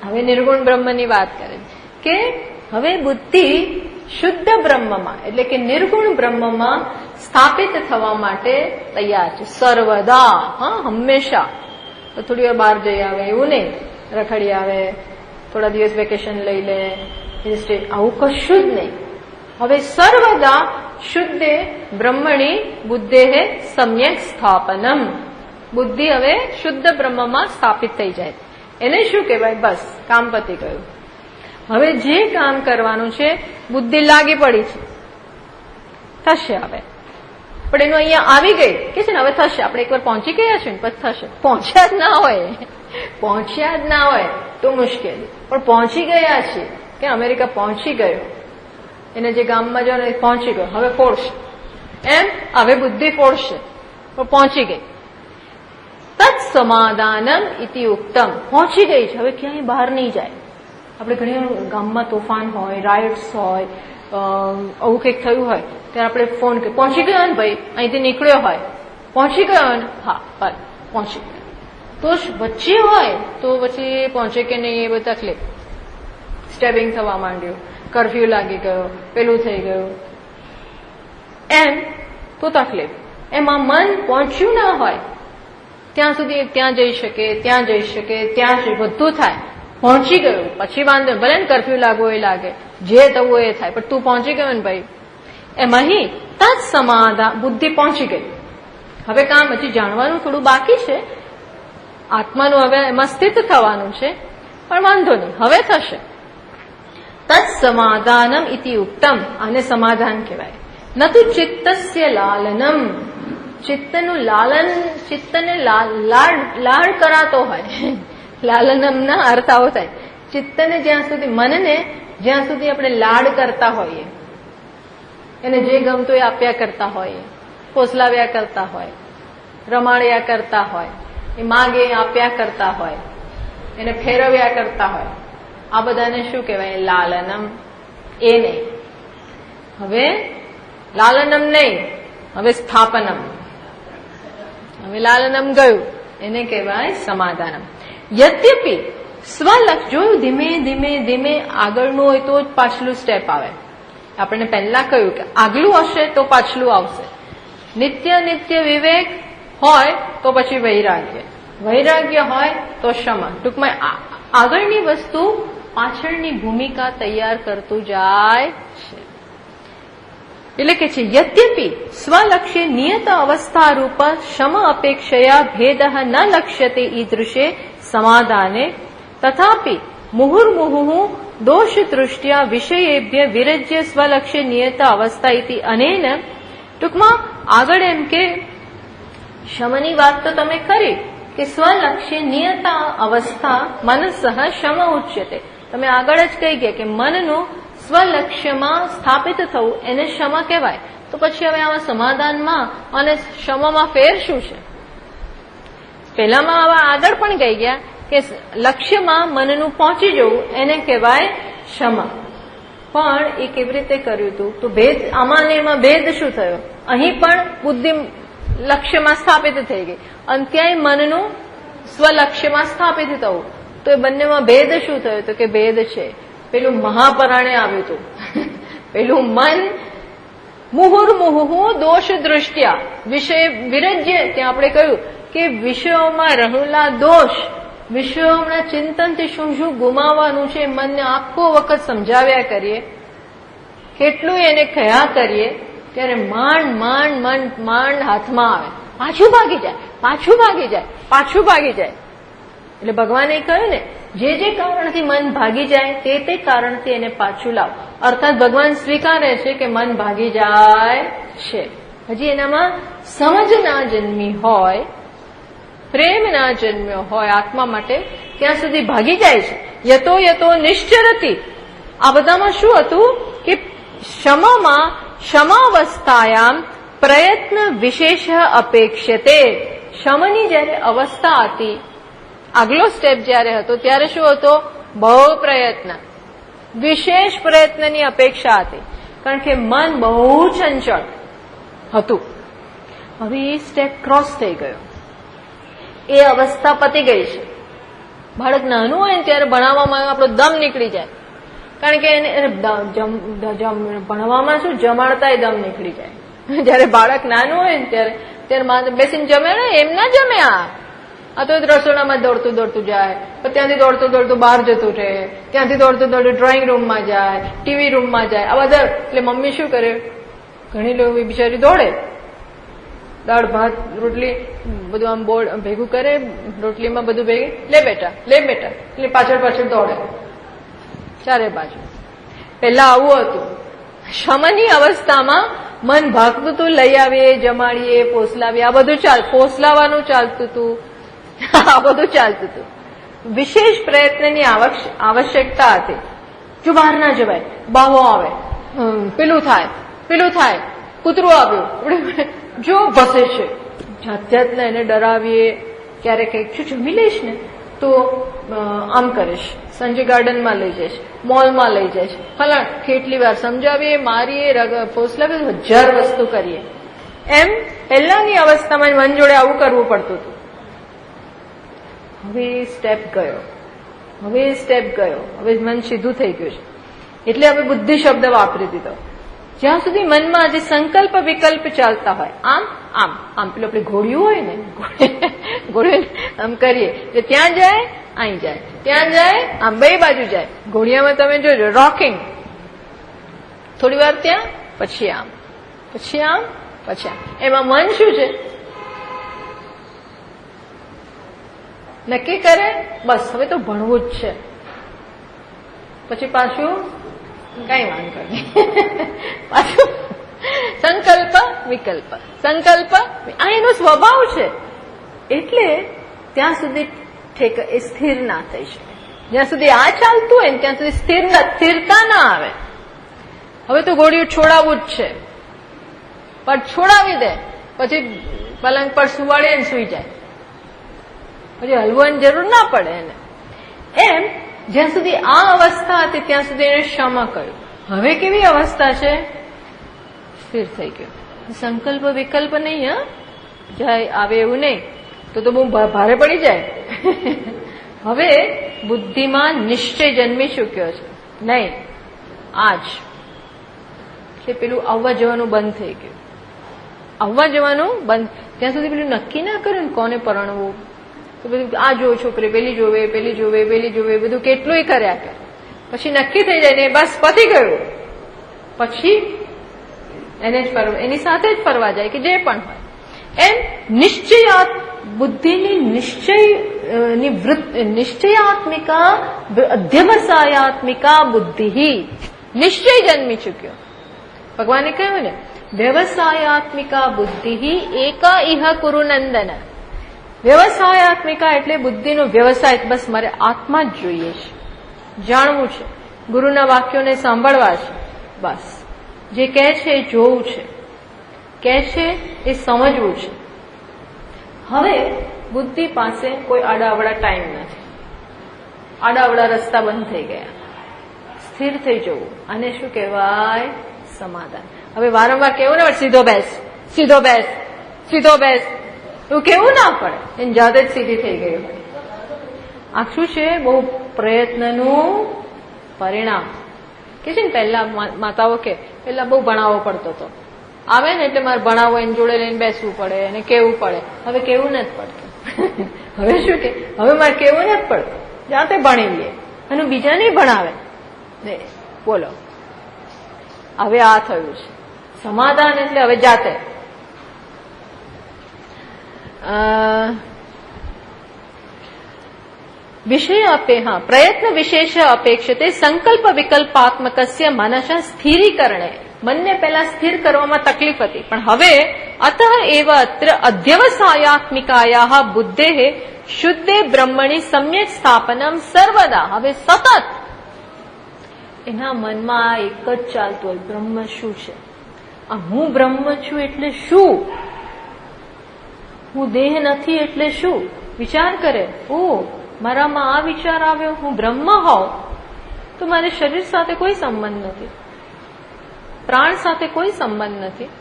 હવે નિર્ગુણ બ્રહ્મની વાત કરે કે હવે બુદ્ધિ શુદ્ધ બ્રહ્મમાં એટલે કે નિર્ગુણ બ્રહ્મમાં સ્થાપિત થવા માટે તૈયાર છે સર્વદા. હા, હંમેશા. તો થોડી વાર બહાર જઈ આવે એવું નહીં, રખડી આવે, થોડા દિવસ વેકેશન લઈ લે, આવું કશું જ નહીં. હવે સર્વદા શુદ્ધે બ્રહ્મણી બુદ્ધે સમ્યક સ્થાપનમ. બુદ્ધિ હવે શુદ્ધ બ્રહ્મમાં સ્થાપિત થઈ જાય. એને શું કહેવાય? બસ કામ પતી ગયું. હવે જે કામ કરવાનું છે બુદ્ધિ લાગી પડી છે, થશે. હવે પણ એનું અહીંયા આવી ગઈ કે છે ને હવે થશે. આપણે એકવાર પહોંચી ગયા છે ને પછી થશે. પહોંચ્યા જ ના હોય તો મુશ્કેલી, પણ પહોંચી ગયા છે કે અમેરિકા પહોંચી ગયો, એને જે ગામમાં જવાનું પહોંચી ગયો, હવે ફોડશે એમ. હવે બુદ્ધિ ફોડશે પણ પહોંચી ગઈ. તત્ સમાધાનમ ઇતિ ઉક્તમ. પહોંચી ગઈ છે, હવે ક્યાંય બહાર નહીં જાય. આપણે ઘણી ગામમાં તોફાન હોય, રાયટ્સ હોય, આવું કંઈક થયું હોય ત્યારે આપણે ફોન કરીએ, પહોંચી ગયો ને ભાઈ, અહીંથી નીકળ્યો હોય, પહોંચી ગયો ને, હા બસ પહોંચી ગયો. તો વચ્ચે હોય તો પછી પહોંચે કે નહીં એ બધી તકલીફ. સ્ટેબિંગ થવા માંડ્યું, કરફ્યુ લાગી ગયો, પેલું થઈ ગયું એમ, તો તકલીફ. એમાં મન પહોંચ્યું ના હોય ત્યાં સુધી ત્યાં જઈ શકે, ત્યાં જઈ શકે, ત્યાં બધું થાય. પહોંચી ગયું પછી વાંધો, ભલે ને કરફ્યુ લાગવો એ લાગે, જે થવું એ થાય, પણ તું પહોંચી ગયો ને ભાઈ. એમ અહીં તત્ સમાધાન, બુદ્ધિ પહોંચી ગઈ. હવે કામ હજી જાણવાનું થોડું બાકી છે, આત્માનું હવે એમાં સ્થિત થવાનું છે, પણ વાંધો નહીં, હવે થશે. તત્ સમાધાનમ ઇતિ ઉક્તમ. આને સમાધાન કહેવાય. નતુ ચિત્તસ્ય લાલનમ. ચિત્તનું લાલન, ચિત્તને લાડ કરાતો હોય. લાલનમ ના અર્થ આવો થાય. ચિત્તને જ્યાં સુધી, મનને જ્યાં સુધી આપણે લાડ કરતા હોઈએ, એને જે ગમતું એ આપ્યા કરતા હોઈએ, પોસલાવ્યા કરતા હોય, રમાડ્યા કરતા હોય, એ માગે આપ્યા કરતા હોય, એને ફેરવ્યા કરતા હોય, આ બધાને શું કહેવાય? લાલનમ. એ નહીં. હવે લાલનમ નહીં, હવે સ્થાપનમ. હવે લાલનમ ગયું, એને કહેવાય સમાધાનમ. યદ્યપિ સ્વલક્ષ, જોયું ધીમે ધીમે ધીમે આગળનું હોય તો જ પાછલું સ્ટેપ આવે. આપણે પહેલા કહ્યું કે આગલું હશે તો પાછલું આવશે. નિત્ય નિત્ય વિવેક હોય તો પછી વૈરાગ્ય, વૈરાગ્ય હોય તો ક્ષમા. ટૂંકમાં આગળની વસ્તુ પાછળની ભૂમિકા તૈયાર કરતું જાય છે. એટલે કે છે યદ્યપિ સ્વલક્ષ્ય નિયત અવસ્થા રૂપ શમ અપેક્ષયા ભેદ ન લક્ષ્યતે ઈદૃશે સમાધાને તથાપિ મુહુર્મુહુ દોષ દૃષ્ટ્યા વિષયેભ્ય વિરજ્ય સ્વલક્ષ્ય નિયત અવસ્થા ઇતિ અનેન. ટૂંકમાં આગળ એમ કે શમની વાત તો તમે કરી કે સ્વલક્ષ્ય નિયત અવસ્થા મનસઃ શમ ઉચ્યતે. તમે આગળ જ કહી ગયા કે મનનું સ્વલક્ષ્યમાં સ્થાપિત થવું એને ક્ષમા કહેવાય. તો પછી હવે આમાં સમાધાનમાં અને ક્ષમામાં ફેર શું છે? પહેલામાં હવે આગળ પણ કહી ગયા કે લક્ષ્યમાં મનનું પહોંચી જવું એને કહેવાય ક્ષમા. પણ એ કેવી રીતે કર્યું હતું? તો ભેદ આમાં ને એમાં ભેદ શું થયો? અહીં પણ બુદ્ધિ લક્ષ્યમાં સ્થાપિત થઈ ગઈ અને ત્યાંય મનનું સ્વલક્ષ્યમાં સ્થાપિત થવું. તો એ બંનેમાં ભેદ શું થયો? તો કે ભેદ છે. પેલું મહાપરાણે આવ્યું હતું, પેલું મન મુહુર્મુહુ દોષ દૃષ્ટ્યા વિષય વિરજ્ય. ત્યાં આપણે કહ્યું કે વિષયોમાં રહેલા દોષ, વિષયોના ચિંતનથી શું શું ગુમાવવાનું છે મનને આખો વખત સમજાવ્યા કરીએ, કેટલું એને કયા કરીએ, ત્યારે માંડ માંડ માંડ માંડ હાથમાં આવે, પાછું ભાગી જાય, પાછું ભાગી જાય, પાછું ભાગી જાય. એટલે ભગવાને કહ્યું ને, જે જે કારણથી મન ભાગી જાય તે કારણથી એને પાછું લાવ. અર્થાત ભગવાન સ્વીકારે છે કે મન ભાગી જાય છે, હજી એનામાં સમજ ના જન્મી હોય, પ્રેમ ના જન્મ્યો હોય આત્મા માટે, ત્યાં સુધી ભાગી જાય છે. યતો યતો નિશ્ચરતી. આ બધામાં શું હતું કે ક્ષમામાં ક્ષમાવસ્થાયામ પ્રયત્ન વિશેષ અપેક્ષતે. ક્ષમની જયારે અવસ્થા હતી, આગલો સ્ટેપ જયારે હતો ત્યારે શું હતો? બહુ પ્રયત્ન, વિશેષ પ્રયત્નની અપેક્ષા હતી, કારણ કે મન બહુ ચંચળ હતું. હવે એ સ્ટેપ ક્રોસ થઈ ગયો, એ અવસ્થા પતી ગઈ છે. બાળક નાનું હોય ને ત્યારે ભણાવવામાં આપણો દમ નીકળી જાય, કારણ કે એને ભણવામાં શું જમાડતા દમ નીકળી જાય. જયારે બાળક નાનું હોય ને ત્યારે બેસીને જમે ને એમ ના જમે. આ તો રસોડામાં દોડતું દોડતું જાય, પણ ત્યાંથી દોડતું દોડતું બહાર જતું રહે, ત્યાંથી દોડતું દોડતું ડ્રોઈંગ રૂમમાં જાય, ટીવી રૂમમાં જાય. આ બધા એટલે મમ્મી શું કરે, ઘણી લોકો બિચારી દોડે, દાળ ભાત રોટલી બધું આમ બોર્ડ ભેગું કરે, રોટલીમાં બધું ભેગું લે બેટા એટલે પાછળ પાછળ દોડે ચારે બાજુ. પેલા આવું હતું. શમની અવસ્થામાં મન ભાગતું હતું, લઈ આવીએ, જમાડીએ, પોસલાવીએ, આ બધું પોસલાવાનું ચાલતું હતું, આ બધું ચાલતું હતું. વિશેષ પ્રયત્નની આવશ્યકતા હતી. જો બહાર ના જવાય, બાવો આવે, પેલું થાય, કૂતરું આવ્યું, જો ભસે છે, જાત જાતના એને ડરાવીએ. ક્યારેક કંઈક જમી લઈશ ને તો આમ કરીશ, સંજય ગાર્ડનમાં લઈ જઈશ, મોલમાં લઈ જઈશ, ફલા કેટલી વાર સમજાવીએ, મારીએ, ફોસલાવીએ, 1000 વસ્તુ કરીએ. એમ પહેલાની અવસ્થામાં મન જોડે આવું કરવું પડતું હતું. હવે સ્ટેપ ગયો, હવે મન સીધું થઈ ગયું છે, એટલે હવે બુદ્ધિ શબ્દ વાપરી દીધો. જ્યાં સુધી મનમાં જે સંકલ્પ વિકલ્પ ચાલતા હોય, આમ આમ આમ પેલું આપણે ઘોડિયું હોય ને, ઘોડિયું આમ કરીએ એટલે ત્યાં જાય, અહીં જાય, ત્યાં જાય, આમ બે બાજુ જાય. ઘોડિયામાં તમે જોજો રોકિંગ, થોડી વાર ત્યાં, પછી આમ, પછી આમ, પછી આમ. એમાં મન શું છે, નક્કી કરે બસ હવે તો ભણવું જ છે, પછી પાછું કઈ વાંધો નહીં, પાછું સંકલ્પ વિકલ્પ, આ એનો સ્વભાવ છે. એટલે ત્યાં સુધી સ્થિર ના થઈ શકે. જ્યાં સુધી આ ચાલતું હોય ને ત્યાં સુધી સ્થિરતા ના આવે. હવે તો ઘોડિયું છોડાવવું જ છે, પણ છોડાવી દે પછી પલંગ પર સુવાડે ને સુઈ જાય, પછી હલવાની જરૂર ના પડે એને. એમ જ્યાં સુધી આ અવસ્થા હતી ત્યાં સુધી એને ક્ષમા કર્યું. હવે કેવી અવસ્થા છે, સ્થિર થઈ ગયો. સંકલ્પ વિકલ્પ નહીં, જાય આવે એવું નહીં, તો બહુ ભારે પડી જાય. હવે બુદ્ધિમાં નિશ્ચય જન્મી ચૂક્યો છે. નહીં આજ કે પેલું આવવા જવાનું બંધ થઈ ગયું. આવવા જવાનું બંધ, ત્યાં સુધી પેલું નક્કી ના કર્યું ને કોને પરણવું, તો બધું આ જો છોકરી પેલી જોવે, બધું કેટલુંય કર્યા કરે. પછી નક્કી થઈ જાય ને બસ પતી ગયું, પછી એને જ એની સાથે જ ફરવા જાય કે જે પણ હોય. એમ બુદ્ધિની નિશ્ચયાત્મિકા અધ્યવસાયાત્મિકા બુદ્ધિ, નિશ્ચય જન્મી ચૂક્યો. ભગવાને કહ્યું ને વ્યવસાયાત્મિકા બુદ્ધિ એકા ઇહ કુરુ નંદન. વ્યવસાયાત્મિકા એટલે બુદ્ધિનો વ્યવસાય, બસ મારે આત્મા જ જોઈએ છે, જાણવું છે, ગુરુના વાક્યોને સાંભળવા છે, બસ જે કહે છે એ જોવું છે, કહે છે એ સમજવું છે. હવે બુદ્ધિ પાસે કોઈ આડાઅવડા ટાઈમ નથી, આડાઅવડા રસ્તા બંધ થઈ ગયા, સ્થિર થઈ જવું. આને શું કહેવાય, સમાધાન. હવે વારંવાર કેવું ને સીધો બેસ, એવું કેવું ના પડે, એની જાતે જ સીધી થઈ ગઈ હોય. આ શું છે, બહુ પ્રયત્નનું પરિણામ. કે છે ને પહેલા માતાઓ કે પહેલા બહુ ભણાવવો પડતો હતો, આવે ને એટલે મારે ભણાવો, એને જોડે લઈને બેસવું પડે, એને કેવું પડે. હવે કેવું નથી પડતું. હવે શું કે હવે મારે કેવું નથી પડતું, જાતે ભણી લઈએ અને બીજાને ભણાવે. બોલો, હવે આ થયું છે સમાધાન. એટલે હવે જાતે વિષય પ્રયત્ન વિશેષ અપેક્ષિતે સંકલ્પ વિકલ્પાત્મકસ્ય મનઃ સ્થિરીકરણે. મનને પહેલા સ્થિર કરવામાં તકલીફ હતી, પણ હવે અતઃ એવ અત્ર અધ્યવસાયાત્મિકાયા બુદ્ધેઃ શુદ્ધે બ્રહ્મણી સમ્યક સ્થાપનમ સર્વદા. હવે સતત એના મનમાં એક જ ચાલતું હોય, બ્રહ્મ શું છે, આ હું બ્રહ્મ છું એટલે શું, હું દેહ નથી એટલે શું. વિચાર કરે, ઓ મારામાં આ વિચાર આવ્યો, હું બ્રહ્મ હોઉં તો મારે શરીર સાથે કોઈ સંબંધ નથી, પ્રાણ સાથે કોઈ સંબંધ નથી.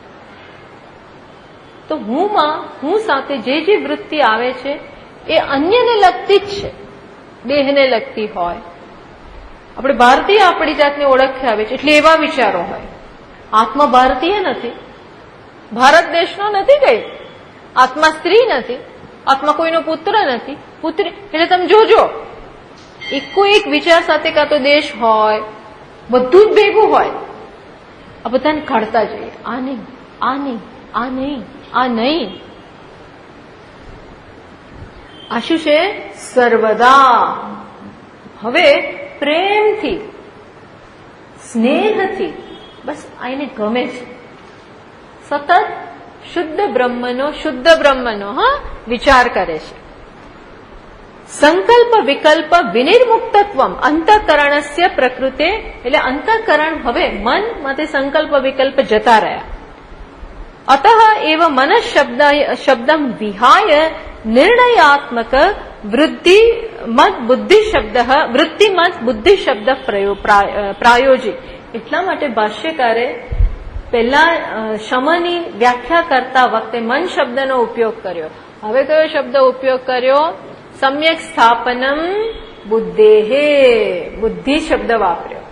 તો હું સાથે જે વૃત્તિ આવે છે એ અન્યને લગતી જ છે, દેહને લગતી હોય આપણે ભારતીય આપણી જાતને ઓળખી આવે છે એટલે એવા વિચારો હોય. આત્મા ભારતીય નથી, ભારત દેશનો નથી, કઈ આત્મા સ્ત્રી નથી, આત્મા કોઈનો પુત્ર નથી, પુત્રી. એટલે તમે જોજો એકો એક વિચાર સાથે કાં તો દેશ હોય, બધું જ ભેગું હોય. આ બધાને કાઢતા જઈએ, આ નહીં, આ નહીં, આ નહીં, આ નહીં. આ શું છે? સર્વદા. હવે પ્રેમથી, સ્નેહથી બસ આને ગમે છે. સતત શુદ્ધ બ્રહ્મનો વિચાર કરે છે. સંકલ્પ વિકલ્પ વિનિર્મુક્તત્વમ અંતઃકરણસ્ય પ્રકૃતે. એટલે અંતઃકરણ હવે મન માટે સંકલ્પ વિકલ્પ જતા રહ્યા. અતઃ એવ મનઃ શબ્દમ વિહાય નિર્ણયાત્મક વૃત્તિમત બુદ્ધિ શબ્દ પ્રાયોજિત. એટલા માટે ભાષ્યકારે પહેલા શમની વ્યાખ્યા કરતા વખતે મન શબ્દનો ઉપયોગ કર્યો. હવે કયો શબ્દ ઉપયોગ કર્યો? સમ્યક સ્થાપનમ બુદ્ધેહે, બુદ્ધિ શબ્દ વાપર્યો.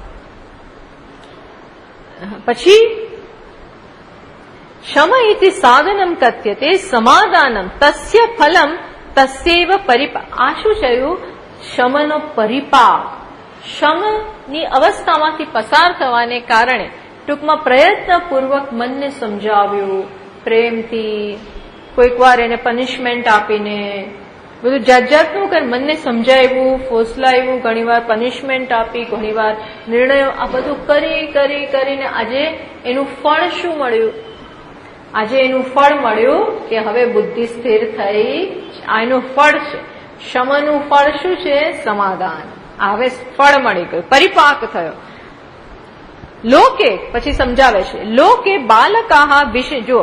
પછી શમ ઇતિ સાધનમ કથ્યતે સમાધાનમ તસ્ય ફલમ તસ્યૈવ પરિપાક. આ શું થયું? શમનો પરિપાક. શમની અવસ્થામાંથી પસાર થવાને કારણે ટૂંકમાં પ્રયત્નપૂર્વક મનને સમજાવ્યું, પ્રેમથી, કોઈક વાર એને પનિશમેન્ટ આપીને, બધું જાત જાતનું કરી મનને સમજાવ્યું, ફોસલાવ્યું, ઘણીવાર પનિશમેન્ટ આપી, ઘણીવાર નિર્ણયો, આ બધું કરીને આજે એનું ફળ શું મળ્યું? આજે એનું ફળ મળ્યું કે હવે બુદ્ધિ સ્થિર થઈ. આ એનું ફળ છે. શમનું ફળ શું છે? સમાધાન. હવે ફળ મળી ગયું, પરિપાક થયો. લોકે પછી સમજાવે છે, લોકે બાલકાહ વિશે. જો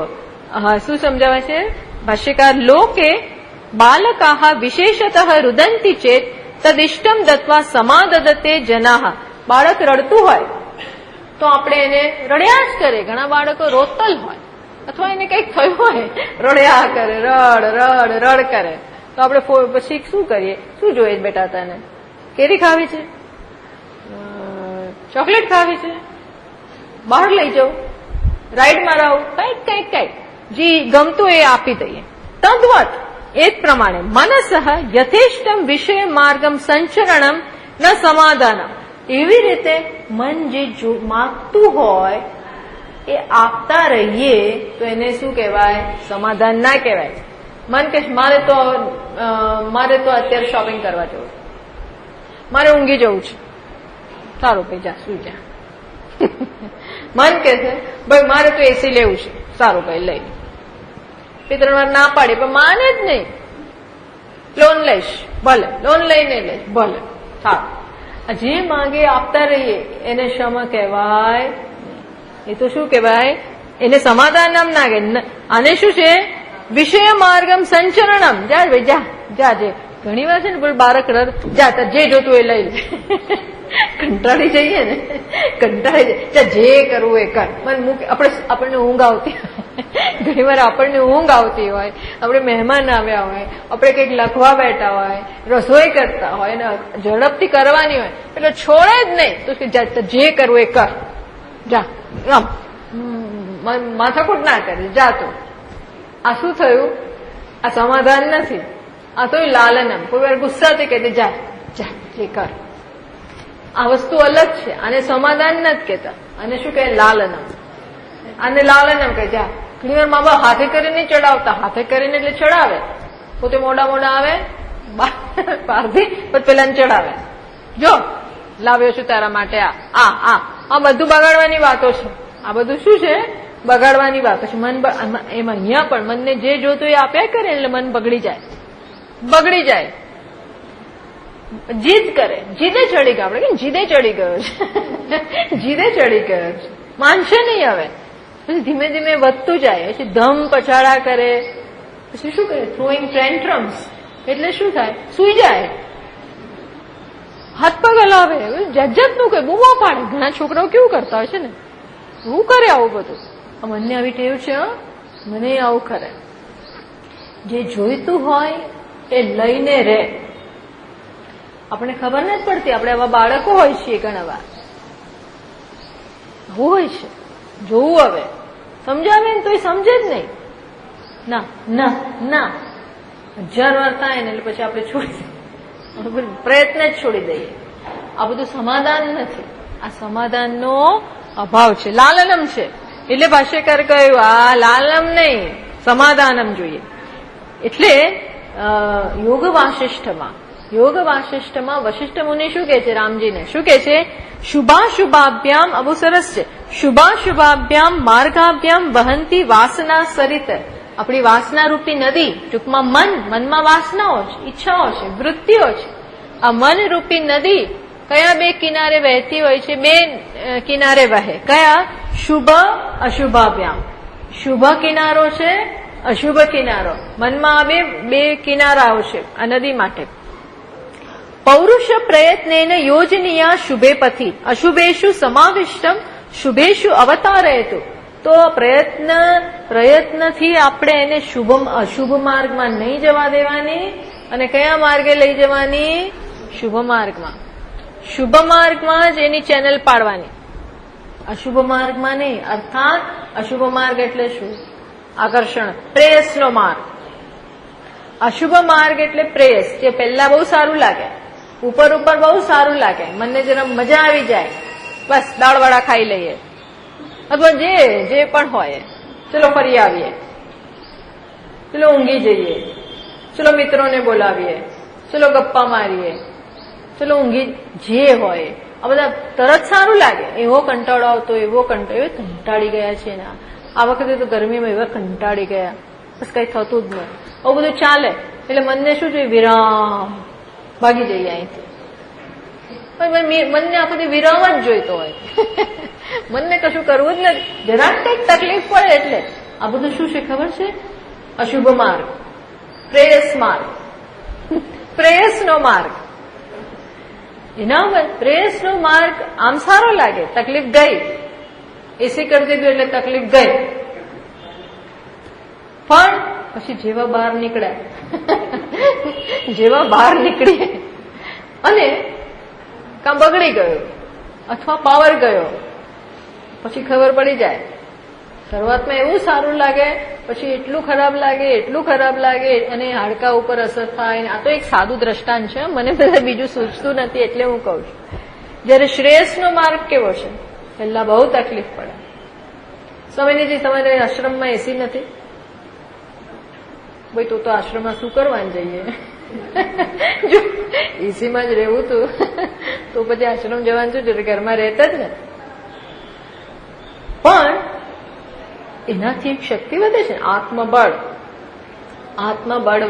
શું સમજાવે છે ભાષ્યકાર? લોકે બાલકાહ વિશેષતઃ રુદંતી ચેત તદિષ્ટમ દત્વા સમાદદતે જનાહ. બાળક રડતું હોય તો આપણે એને રડ્યા જ કરે. ઘણા બાળકો રોતલ હોય અથવા એને કંઈક થયું હોય, રડ્યા કરે, રડ કરે. તો આપણે પછી શું કરીએ? શું જોઈએ બેટા તને? કેરી ખાવી છે? ચોકલેટ ખાવી છે? બહાર લઈ જાઉં, રાઈડમાં રહું, કંઈક જે ગમતું એ આપી દઈએ. તદ્વત એ જ પ્રમાણે મનસઃ યથેષ્ટમ વિષય માર્ગમ સંચરણમ ન સમાધાનમ. એવી રીતે મન જે માગતું હોય એ આપતા રહીએ તો એને શું કહેવાય? સમાધાન ના કહેવાય. મન કે મારે તો અત્યારે શોપિંગ કરવા જવું, મારે ઊંઘી જવું છે. સારું ભાઈ, જા સુઈ જા. મન કે છે ભાઈ મારે તો એસી લેવું છે. સારું ભાઈ લઈ. 2-3 વાર ના પાડી પણ માને જ નહીં. લોન લઈશ, ભલે. લોન લઈને લઈશ, ભલે. સારું. જે માંગે આપતા રહીએ એને ક્ષમ કહેવાય. એ તો શું કહેવાય? એને સમાધાન નામ ના કહેવાય. આને શું છે? વિષય માર્ગમ સંચરણમ. જા ભાઈ જા. જે ઘણી વાર છે ને બાળક જા જે જોતું એ લઈ લે. કંટાળી જઈએ ને, જે કરવું એ કર. આપણને ઊંઘ આવતી હોય, ઘણી વાર આપણને ઊંઘ આવતી હોય, આપણે મહેમાન આવ્યા હોય, આપણે કંઈક લખવા બેઠા હોય, રસોઈ કરતા હોય ને ઝડપથી કરવાની હોય એટલે છોડે જ નહીં. તો જે કરવું એ કર, જા રમ, માથાકૂટ ના કરે, જા. તો આ શું થયું? આ સમાધાન નથી, આ તો લાલનમ. કોઈ વાર ગુસ્સાથી કહે જા જે કર. આ વસ્તુ અલગ છે. આને સમાધાન નથી કહેતા, આને શું કહે? લાલનમ. આને લાલનમ કહે. જા. ઘણી વાર મા બાપ હાથે કરીને ચડાવતા, હાથે કરીને એટલે ચડાવે, પોતે મોડા આવે પારધી પણ પેલાને ચડાવે. જો લાવ્યો છું તારા માટે આ બધું બગાડવાની વાતો છે. આ બધું શું છે? બગાડવાની વાતો છે. મન એમાં અહીંયા પણ મનને જે જોતું એ આપ્યા કરે એટલે મન બગડી જાય. જીદ કરે, જીદે ચડી ગયો. આપણે જીદે ચડી ગયો છે. માનશે નહીં હવે. પછી ધીમે ધીમે વધતું જાય. પછી ધમ પછાડા કરે. પછી શું કરે? Throwing tantrums. એટલે શું થાય? સુઈ જાય, હાથ પગ હલાવે, જાતનું કઈ બૂમો પાડે. ઘણા છોકરાઓ કેવું કરતા હોય છે ને, હું કરે આવું બધું. મને આવી ટેવ છે, મને આવું કરે. જે જોઈતું હોય એ લઈને રહે. આપણે ખબર નથી પડતી. આપણે આવા બાળકો હોય છીએ ઘણા વાર, આવું હોય છે. જોવું હવે સમજાવે ને તો એ સમજે જ નહીં. ના ના ના 1000 વાર થાય ને એટલે પછી આપણે છોડી દઈએ, પ્રયત્ન જ છોડી દઈએ. આ બધું સમાધાન નથી, આ સમાધાનનો અભાવ છે, લાલનમ છે. એટલે ભાષ્યકાર કહ્યું આ લાલનમ નહીં, સમાધાનમ જોઈએ. એટલે યોગ વાસિષ્ઠમાં વશિષ્ઠ મુનિ શું કે છે? રામજીને શું કે છે? શુભાશુભાભ્યામ, બહુ સરસ છે. શુભાશુભાભ્યામ માર્ગાભ્યામ વહંતી વાસના સરિત. આપણી વાસના રૂપી નદી, ટૂંકમાં મનમાં વાસનાઓ છે, ઈચ્છાઓ છે, વૃત્તિઓ છે. આ મન રૂપી નદી કયા બે કિનારે વહેતી હોય છે? બે કિનારે વહે. કયા? શુભ અશુભાભ્યામ. શુભ કિનારો છે, અશુભ કિનારો. મનમાં બે કિનારાઓ છે આ નદી માટે. પૌરુષ પ્રયત્નેન યોજનીયા શુભે પથી અશુભેષુ સમાવિષ્ટમ શુભેષુ અવતારયતુ. તો પ્રયત્નથી આપણે એને અશુભ માર્ગમાં નહીં જવા દેવાની. અને કયા માર્ગે લઈ જવાની? શુભ માર્ગમાં. શુભ માર્ગમાં જ એની ચેનલ પાડવાની, અશુભ માર્ગમાં નહીં. અર્થાત અશુભ માર્ગ એટલે શું? આકર્ષણ, પ્રેયસનો માર્ગ. અશુભ માર્ગ એટલે પ્રેયસ, જે પહેલા બહુ સારું લાગે, ઉપર બહુ સારું લાગે, મનને જરા મજા આવી જાય, બસ દાળવડા ખાઈ લઈએ અથવા જે પણ હોય, ચલો ફરી આવીએ, ચલો ઊંઘી જઈએ, ચલો મિત્રોને બોલાવીએ, ચલો ગપ્પા મારીએ, ચલો ઊંઘી, જે હોય આ બધા તરત સારું લાગે. એવો કંટાળો આવતો, એવો કંટાળી ગયા છે ને આ વખતે તો ગરમીમાં એવા કંટાળી ગયા, બસ કઈ થતું જ નહીં, આવું બધું ચાલે. એટલે મનને શું જોઈએ? વિરામ. ભાગી જઈએ અહીંથી. મનને આખો વિરામ જ જોઈતો હોય. મનને કશું કરવું જ નથી, જરાક કઈક તકલીફ પડે એટલે. આ બધું શું છે ખબર છે? અશુભ માર્ગ, પ્રેયસ માર્ગ, પ્રેયસનો માર્ગ. એના પ્રેયસનો માર્ગ આમ સારો લાગે, તકલીફ ગઈ, એસી કરી દીધું એટલે તકલીફ ગઈ. પણ પછી જેવા બહાર નીકળીએ અને કામ બગડી ગયું અથવા પાવર ગયો, પછી ખબર પડી જાય. શરૂઆતમાં એવું સારું લાગે, પછી એટલું ખરાબ લાગે અને હાડકા ઉપર અસર થાય. આ તો એક સાદું દ્રષ્ટાંત છે, મને બધા બીજું સૂચતું નથી એટલે હું કહું છું. જયારે શ્રેયસનો માર્ગ કેવો છે? પહેલા બહુ તકલીફ પડે. સ્વામીજી, તમારે આશ્રમમાં એસી નથી? ભાઈ તો આશ્રમમાં શું કરવાનું જઈએ? જો એસીમાં જ રહેવું હતું તો પછી આશ્રમ જવાનું શું છે? ઘરમાં રહેતા જ ને. પણ એનાથી એક શક્તિ વધે છે, આત્મબળ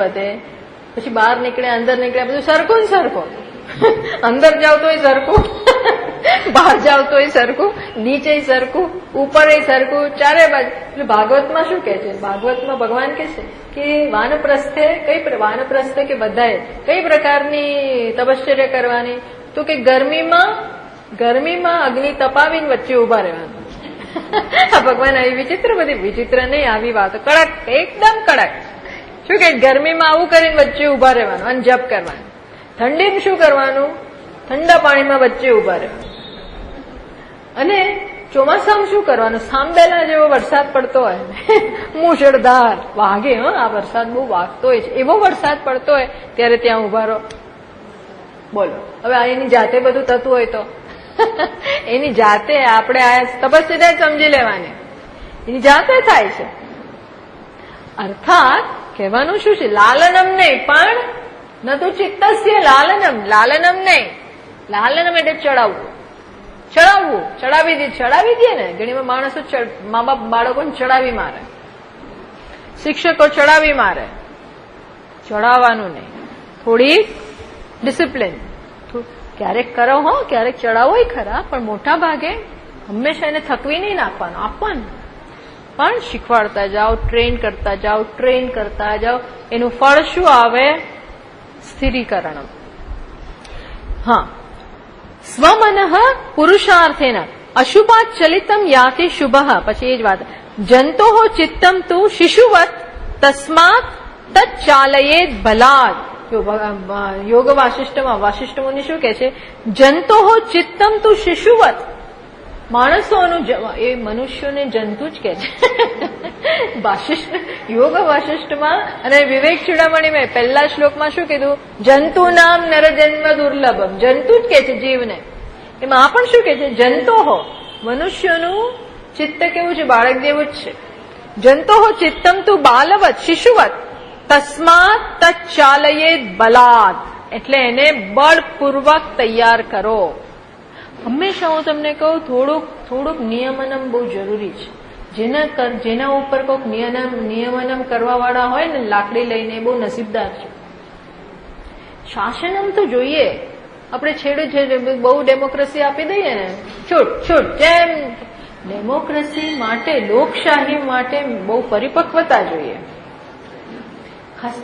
વધે. પછી બહાર નીકળે, અંદર નીકળે, બધું સરખું ને સરખું. અંદર જાવ તોય સરખું, બહાર જાવ તોય સરખું, નીચે સરખું, ઉપર સરખું, ચારે બાજુ. એટલે ભાગવતમાં શું કે છે? ભાગવતમાં ભગવાન કે છે કે વાનપ્રસ્થે કે બધાએ કઈ પ્રકારની તપશ્ચર્યા કરવાની? તો કે ગરમીમાં અગ્નિ તપાવીને વચ્ચે ઉભા રહેવાનું. ભગવાન આવી વિચિત્ર નહીં, આવી વાતો કડક, એકદમ કડક. શું કે ગરમીમાં આવું કરીને વચ્ચે ઉભા રહેવાનું અને જપ કરવાનું. ઠંડીમાં શું કરવાનું? ઠંડા પાણીમાં વચ્ચે ઉભા રહેવાનું. અને ચોમાસામાં શું કરવાનું? સાંબેલા જેવો વરસાદ પડતો હોય, મુશળધાર વાગે, આ વરસાદ બહુ વાગતો હોય છે, એવો વરસાદ પડતો હોય ત્યારે ત્યાં ઉભા રહો. બોલો હવે એની જાતે બધું થતું હોય તો એની જાતે આપણે આ તપસ્યા સમજી લેવાની, એની જાતે થાય છે. અર્થાત કહેવાનું શું છે? લાલનમ નહીં, પણ ન તો ચિત્તસ્ય લાલનમ નહીં. લાલનમ એટલે ચડાવી દે ને. ઘણી માણસો મા બાપ બાળકોને ચડાવી મારે, શિક્ષકો ચડાવી મારે. ચડાવવાનું નહીં, થોડી ડિસિપ્લિન. ક્યારેક કરો ક્યારેક ચડાવો ખરા, પણ મોટા ભાગે હંમેશા એને થકવી નહીં નાખવાનું, આપવાનું. પણ શીખવાડતા જાઓ, ટ્રેન કરતા જાઓ. એનું ફળ શું આવે? સ્થિરીકરણ. હા, સ્વમનઃ પુરુષાર્થેન અશુભાત ચલિતમ યાતિ શુભઃ. પછી એ જ વાત, જંતોઃ ચિત્તમ તુ શિશુવત તસ્માત તચ્ચાલયેદ ભલાદ. યોગ વાસિષ્ઠમાં વાસિષ્ઠ મુનિ શું કે છે, જંતો ચિત્તમ તું શિશુવત. માણસોનું એ મનુષ્યોને જંતુ જ કે છે. યોગ વાસિષ્ઠમાં અને વિવેક ચૂડામણીમાં પહેલા શ્લોકમાં શું કીધું, જંતુ નામ નરજન્મ દુર્લભમ. જંતુ જ કે છે જીવને. એમાં પણ શું કે છે, જંતો મનુષ્યનું ચિત્ત કેવું છે, બાળક જેવું જ છે. જંતો ચિત્તમ તું બાલવત શિશુવત તસ્માત તચ્ચાલયેત બલાદ. એટલે એને બળપૂર્વક તૈયાર કરો. હંમેશા હું તમને કહું, થોડુંક નિયમનમ બહુ જરૂરી છે. જેના ઉપર કોઈક નિયમનમ કરવા વાળા હોય ને, લાકડી લઈને, બહુ નસીબદાર છે. શાસનમ તો જોઈએ. આપણે છેડે બહુ ડેમોક્રેસી આપી દઈએ ને, છૂટ જેમ. ડેમોક્રેસી માટે, લોકશાહી માટે બહુ પરિપક્વતા જોઈએ. ખાસ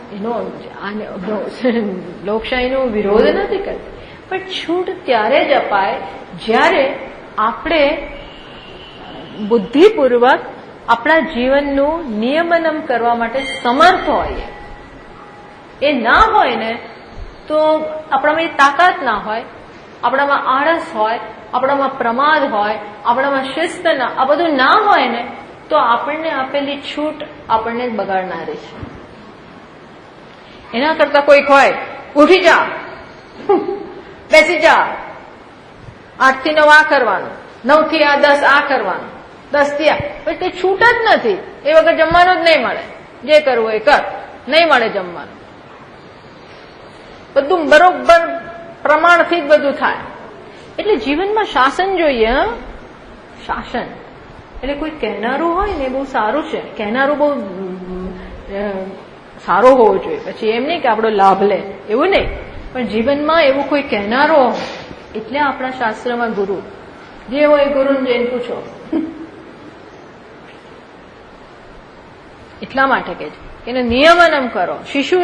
લોકશાહીનો વિરોધ નથી કરતી, પણ છૂટ ત્યારે જ અપાય જ્યારે આપણે બુદ્ધિપૂર્વક આપણા જીવનનું નિયમનમ કરવા માટે સમર્થ હોઈએ. એ ના હોય ને તો આપણામાં એ તાકાત ના હોય, આપણામાં આળસ હોય, આપણામાં પ્રમાદ હોય, આપણામાં શિસ્ત ના, આ બધું ના હોય ને તો આપણને આપેલી છૂટ આપણને જ બગાડનારી છે. એના કરતા કોઈક હોય, ઉઠી જા, બેસી જા, 8 થી 9 આ કરવાનું, 9 થી 10 આ કરવાનું, 10 થી આ, પછી કઈ છૂટ જ નથી. એ વગર જમવાનું જ નહીં મળે. જે કરવું એ કર, નહીં મળે જમવાનું. બધું બરોબર પ્રમાણથી જ બધું થાય. એટલે જીવનમાં શાસન જોઈએ. શાસન એટલે કોઈ કહેનારું હોય ને બહુ સારું છે. કહેનારું બહુ સારો હોવો જોઈએ. પછી એમ નહીં કે આપણો લાભ લે, એવું નહીં. પણ જીવનમાં એવું કોઈ કહેનારો, એટલે આપણા શાસ્ત્રમાં ગુરુ જે હોય, ગુરુને જઈને પૂછો. એટલા માટે કે છે એને નિયમનમ કરો. શિશુ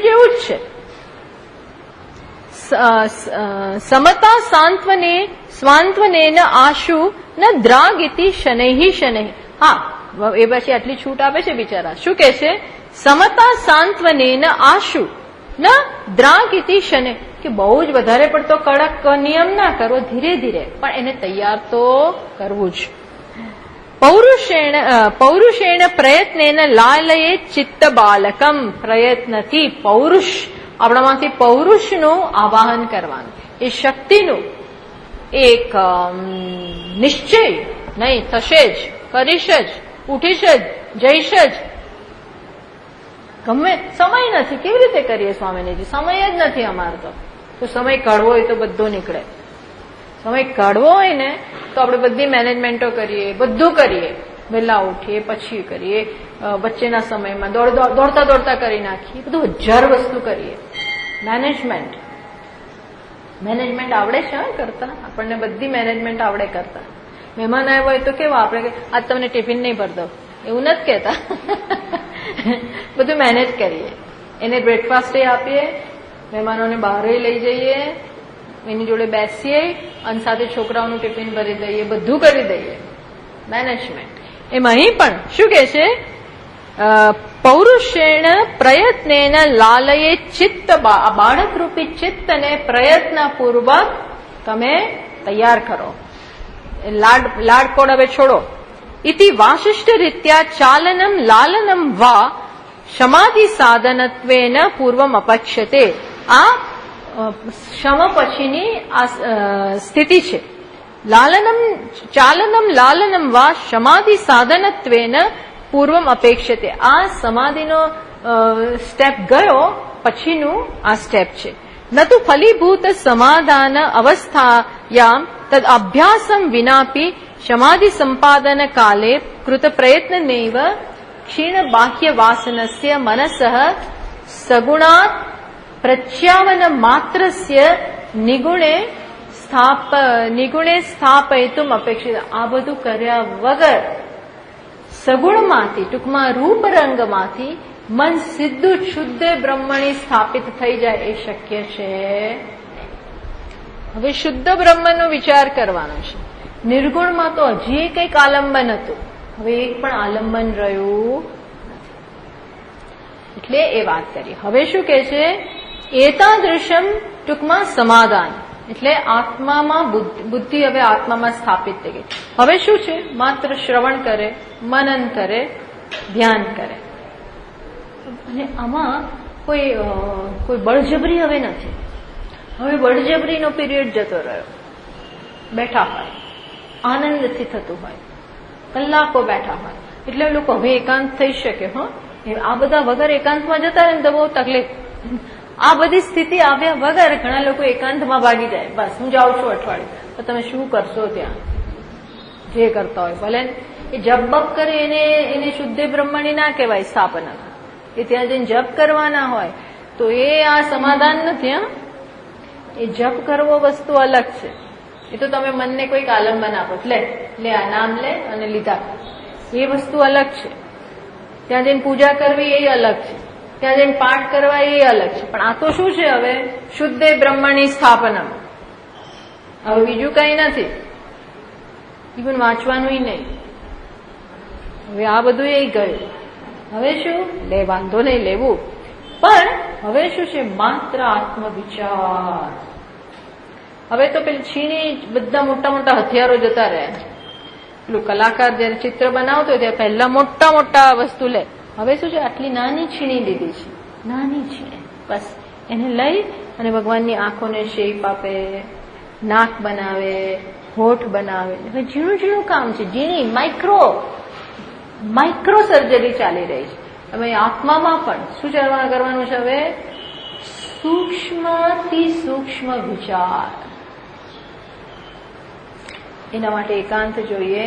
જેવું જ છે. સમતા સ્વાંત્વનેન આશુ ન દ્રાગિતિ શનૈ શનૈ. હા, એ પછી આટલી છૂટ આપે છે બિચારા. શું કે છે, સમતા સાંત્વનેન આશુ ન દ્રાગિતિ શનૈ. કે બહુ જ વધારે પડતો કડક નિયમ ના કરો, ધીરે ધીરે, પણ એને તૈયાર તો કરવું જ. પૌરુષેણ પ્રયત્નેન લાલયે ચિત્ત બાલકમ. પ્રયત્નથી પૌરુષ, આપણામાંથી પૌરુષનું આવાહન કરવાનું, એ શક્તિનું એક નિશ્ચય નહીં, થશે જ, કરીશ જ, ઉઠીશ જ, જઈશ જ. ગમે સમય નથી, કેવી રીતે કરીએ સ્વામીજી? સમય જ નથી અમારો તો સમય કાઢવો હોય તો બધો નીકળે. સમય કાઢવો હોય ને તો આપણે બધી મેનેજમેન્ટો કરીએ, બધું કરીએ. વહેલા ઉઠીએ, પછી કરીએ, વચ્ચેના સમયમાં દોડતા કરી નાખીએ, બધું 1000 વસ્તુ કરીએ. મેનેજમેન્ટ આવડે છે કરતા, આપણને બધી મેનેજમેન્ટ આવડે કરતા. મહેમાન આવ્યો હોય તો કેવા આપણે, આજ તમને ટિફિન નહીં ભર દઉં, એવું નથી કહેતા. બધું મેનેજ કરીએ. એને બ્રેકફાસ્ટ આપીએ, મહેમાનોને બહાર લઈ જઈએ, એની જોડે બેસીએ, અને સાથે છોકરાઓનું ટિફિન ભરી દઈએ, બધું કરી દઈએ. મેનેજમેન્ટ. એમાં અહીં પણ શું કે છે, પૌરુષેણ પ્રયત્નેન લાલયે ચિત્ત. બાળકરૂપી ચિત્તને પ્રયત્નપૂર્વક તમે તૈયાર કરો. લાડકોડ હવે છોડો. ઇતિ વાશિષ્ઠ રીત્યા ચાલનમ લાલનમ વા સમાધિ સાધનત્વેન પૂર્વમ અપક્ષ્યતે. આ શમ પછીની આ સ્થિતિ છે. ચાલનમ લાલનમ વા સમાધિ સાધનત્વેન પૂર્વમ અપેક્ષતે. આ સમાધિનો સ્ટેપ ગયો પછીનું આ સ્ટેપ છે. ન તો ફલીભૂત સમાધાન અવસ્થાયામ તદ અભ્યાસમ વિનાપી સમાધિ સંપાદન કાલે કૃત પ્રયત્નનૈવ ક્ષીણ બાહ્ય વાસનસ્ય મનસઃ સગુણાત પ્રચ્યાવન માત્રસ્ય નિગુણે સ્થાપયિતુમ અપેક્ષિત. આ બધું કર્યા વગર સગુણમાંથી, ટૂંકમાં રૂપ રંગમાંથી મન સીધું શુદ્ધ બ્રહ્મણી સ્થાપિત થઈ જાય એ શક્ય છે. હવે શુદ્ધ બ્રહ્મનો વિચાર કરવાનો છે. નિર્ગુણમાં તો હજી કંઈક આલંબન હતું, હવે એક પણ આલંબન રહ્યું નથી. એટલે એ વાત કરી. હવે શું કે છે એતાદૃશમ ટૂંકમાં સમાધાન, એટલે આત્મામાં બુદ્ધિ હવે આત્મામાં સ્થાપિત થઈ ગઈ. હવે શું છે? માત્ર શ્રવણ કરે, મનન કરે, ધ્યાન કરે. અને આમાં કોઈ બળજબરી હવે નથી. હવે બળજબરીનો પીરિયડ જતો રહ્યો. બેઠા હોય, આનંદથી થતું હોય, કલાકો બેઠા હોય, એટલે લોકો હવે એકાંત થઈ શકે. આ બધા વગર એકાંતમાં જતા રહે ને તો બહુ તકલીફ. આ બધી સ્થિતિ આવ્યા વગર ઘણા લોકો એકાંતમાં ભાગી જાય. બસ હું જાઉં છું અઠવાડિયું, તો તમે શું કરશો ત્યાં? જે કરતા હોય ભલે એ જપ બપ કરે, એને શુદ્ધ બ્રહ્મણી ના કહેવાય સ્થાપના. એ ત્યાં જઈને જપ કરવાના હોય તો એ આ સમાધાન નથી. એ જપ કરવો વસ્તુ અલગ છે. એ તો તમે મનને કોઈક આલંબન આપો, લે આ નામ લે અને લીધા, એ વસ્તુ અલગ છે. ત્યાં જઈને પૂજા કરવી એ અલગ છે, ત્યાં જઈને પાઠ કરવા એ અલગ છે. પણ આ તો શું છે? હવે શુદ્ધ બ્રહ્મની સ્થાપના. હવે બીજું કઈ નથી, ઇવન વાંચવાનું નહીં. હવે આ બધું એ ગયું. હવે શું? વાંધો નહીં લેવું, પણ હવે શું છે? માત્ર આત્મવિચાર. હવે તો પેલી છીણી બધા મોટા મોટા હથિયારો જતા રહ્યા. પેલું કલાકાર જયારે ચિત્ર બનાવતો ત્યારે પહેલા મોટા મોટા વસ્તુ લે. હવે શું છે? આટલી નાની છીણી લીધી છે, નાની છીણી. બસ એને લઈ અને ભગવાનની આંખોને શેપ આપે, નાક બનાવે, હોઠ બનાવે. હવે ઝીણું ઝીણું કામ છે, ઝીણી માઇક્રો સર્જરી ચાલી રહી છે. હવે આત્મામાં પણ શું કરવાનું છે? હવે સૂક્ષ્મથી સૂક્ષ્મ વિચાર. એના માટે એકાંત જોઈએ.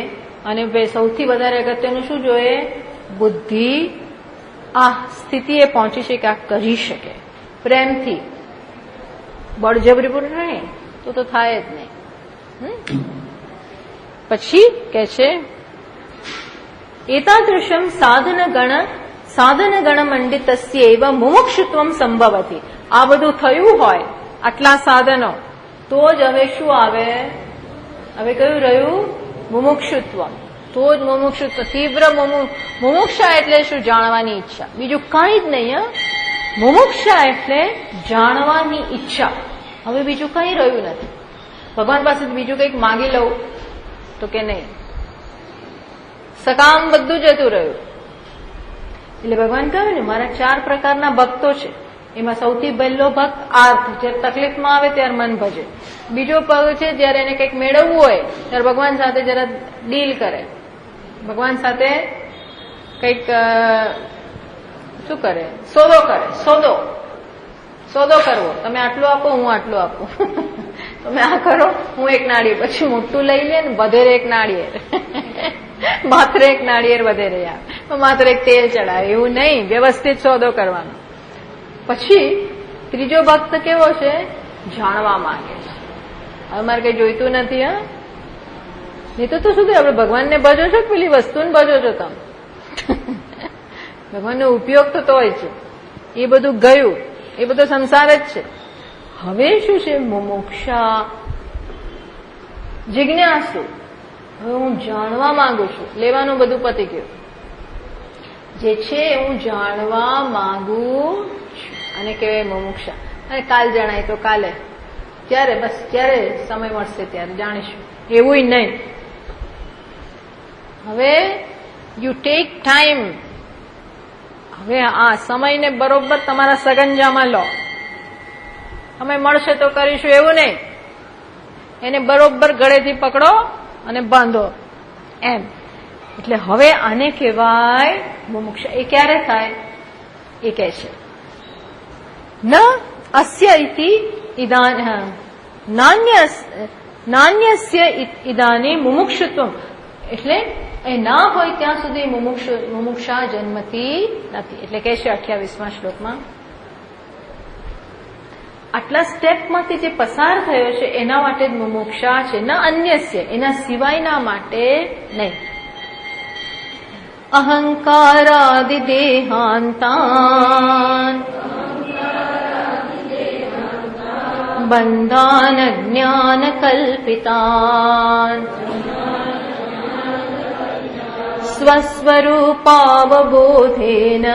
અને સૌથી વધારે અગત્યનું શું જોઈએ? બુદ્ધિ આ સ્થિતિએ પહોંચી છે કે આ કરી શકે પ્રેમથી. બળજબરીપૂર્વક નહીં તો થાય જ નહીં. પછી કે છે એતાદૃશમ સાધન ગણ મંડિતસ્ય એવ મુમુક્ષુત્વમ સંભવતી. આ બધું થયું હોય, આટલા સાધનો, તો જ હવે શું આવે? હવે કયું રહ્યું? મુમુક્ષુત્વ. તો જ મુમુક્ષુત્વ, તીવ્ર મુમુક્ષા એટલે શું? જાણવાની ઈચ્છા, બીજું કઈ જ નહીં. મુમુક્ષા એટલે જાણવાની ઈચ્છા. હવે બીજું કઈ રહ્યું નથી. ભગવાન પાસે બીજું કંઈક માગી લઉં તો કે નહીં, સકામ બધું જતું રહ્યું. એટલે ભગવાન કહ્યું ને, મારા 4 પ્રકારના ભક્તો છે. એમાં સૌથી પહેલો ભક્ત આર્થ, જયારે તકલીફમાં આવે ત્યારે મન ભજે. બીજો પગ છે જયારે એને કંઈક મેળવવું હોય ત્યારે ભગવાન સાથે જરા ડીલ કરે, ભગવાન સાથે કંઈક શું કરે? સોદો કરવો. તમે આટલું આપો, હું આટલું આપું. તમે આ કરો, હું એક નાળિયેર. પછી મોટું લઈ લે ને વધેરે એક નાળિયેર. માત્ર એક નાળિયેર વધેરે આવે, માત્ર એક તેલ ચડાવે, એવું નહીં. વ્યવસ્થિત સોદો કરવાનો. પછી ત્રીજો ભક્ત કેવો છે? જાણવા માંગે છે. હવે મારે કઈ જોઈતું નથી. નહીં તો શું થયું? આપણે ભગવાનને ભજો છો કે પેલી વસ્તુને ભજો છો તમે? ભગવાનનો ઉપયોગ તો હોય છે. એ બધું ગયું, એ બધો સંસાર જ છે. હવે શું છે? મુમુક્ષા, જિજ્ઞાસુ. હવે હું જાણવા માંગુ છું. લેવાનું બધું પતી ગયું. જે છે હું જાણવા માંગુ છું, અને કહેવાય મુમુક્ષા. અને કાલ જણાય તો કાલે, ત્યારે બસ જ્યારે સમય મળશે ત્યારે જાણીશું, એવું નહીં. હવે યુ ટેક ટાઈમ. હવે આ સમયને બરોબર તમારા સગંજામાં લો. સમય મળશે તો કરીશું, એવું નહીં. એને બરોબર ગળેથી પકડો અને બાંધો એમ. એટલે હવે આને કહેવાય મુમુક્ષા. એ ક્યારે થાય? એ કહે છે ન અસ્ય ઇતિ નાન્યસ્ય ઇદાની મુમુક્ષુત્વમ. એટલે એ ના હોય ત્યાં સુધી મુમુક્ષા જન્મતી નથી. એટલે કહે છે 28મા શ્લોકમાં, આટલા સ્ટેપમાંથી જે પસાર થયો છે એના માટે જ મુમુક્ષા છે, ન અન્યસ્ય, એના સિવાયના માટે નહીં. અહંકારાદિ દેહાંતાન બંધાન જ્ઞાન કલ્પિતાન સ્વસ્વરૂપાવબોધેન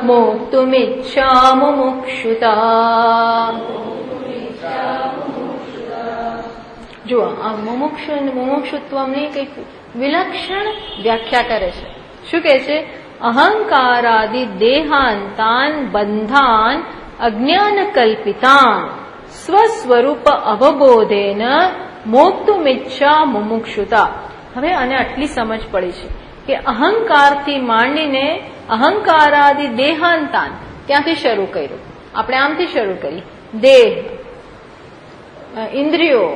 મોક્તુમિચ્છા મુમુક્ષુતા. જુઓ, આ મુમુક્ષુત્વની કંઈક વિલક્ષણ વ્યાખ્યા કરે છે. શું કહે છે? અહંકારાદિ દેહાંતાન બંધાન અજ્ઞાન કલ્પિતાન સ્વસ્વરૂપ અવબોધેન મોક્તુમિચ્છા મુમુક્ષુતા. હવે આને આટલી સમજ પડી છે કે અહંકારથી માંડીને અહંકારાદિ દેહાંતાન ત્યાંથી શરૂ કર્યું. આપણે આમથી શરૂ કરી. દેહ, ઇન્દ્રિયો,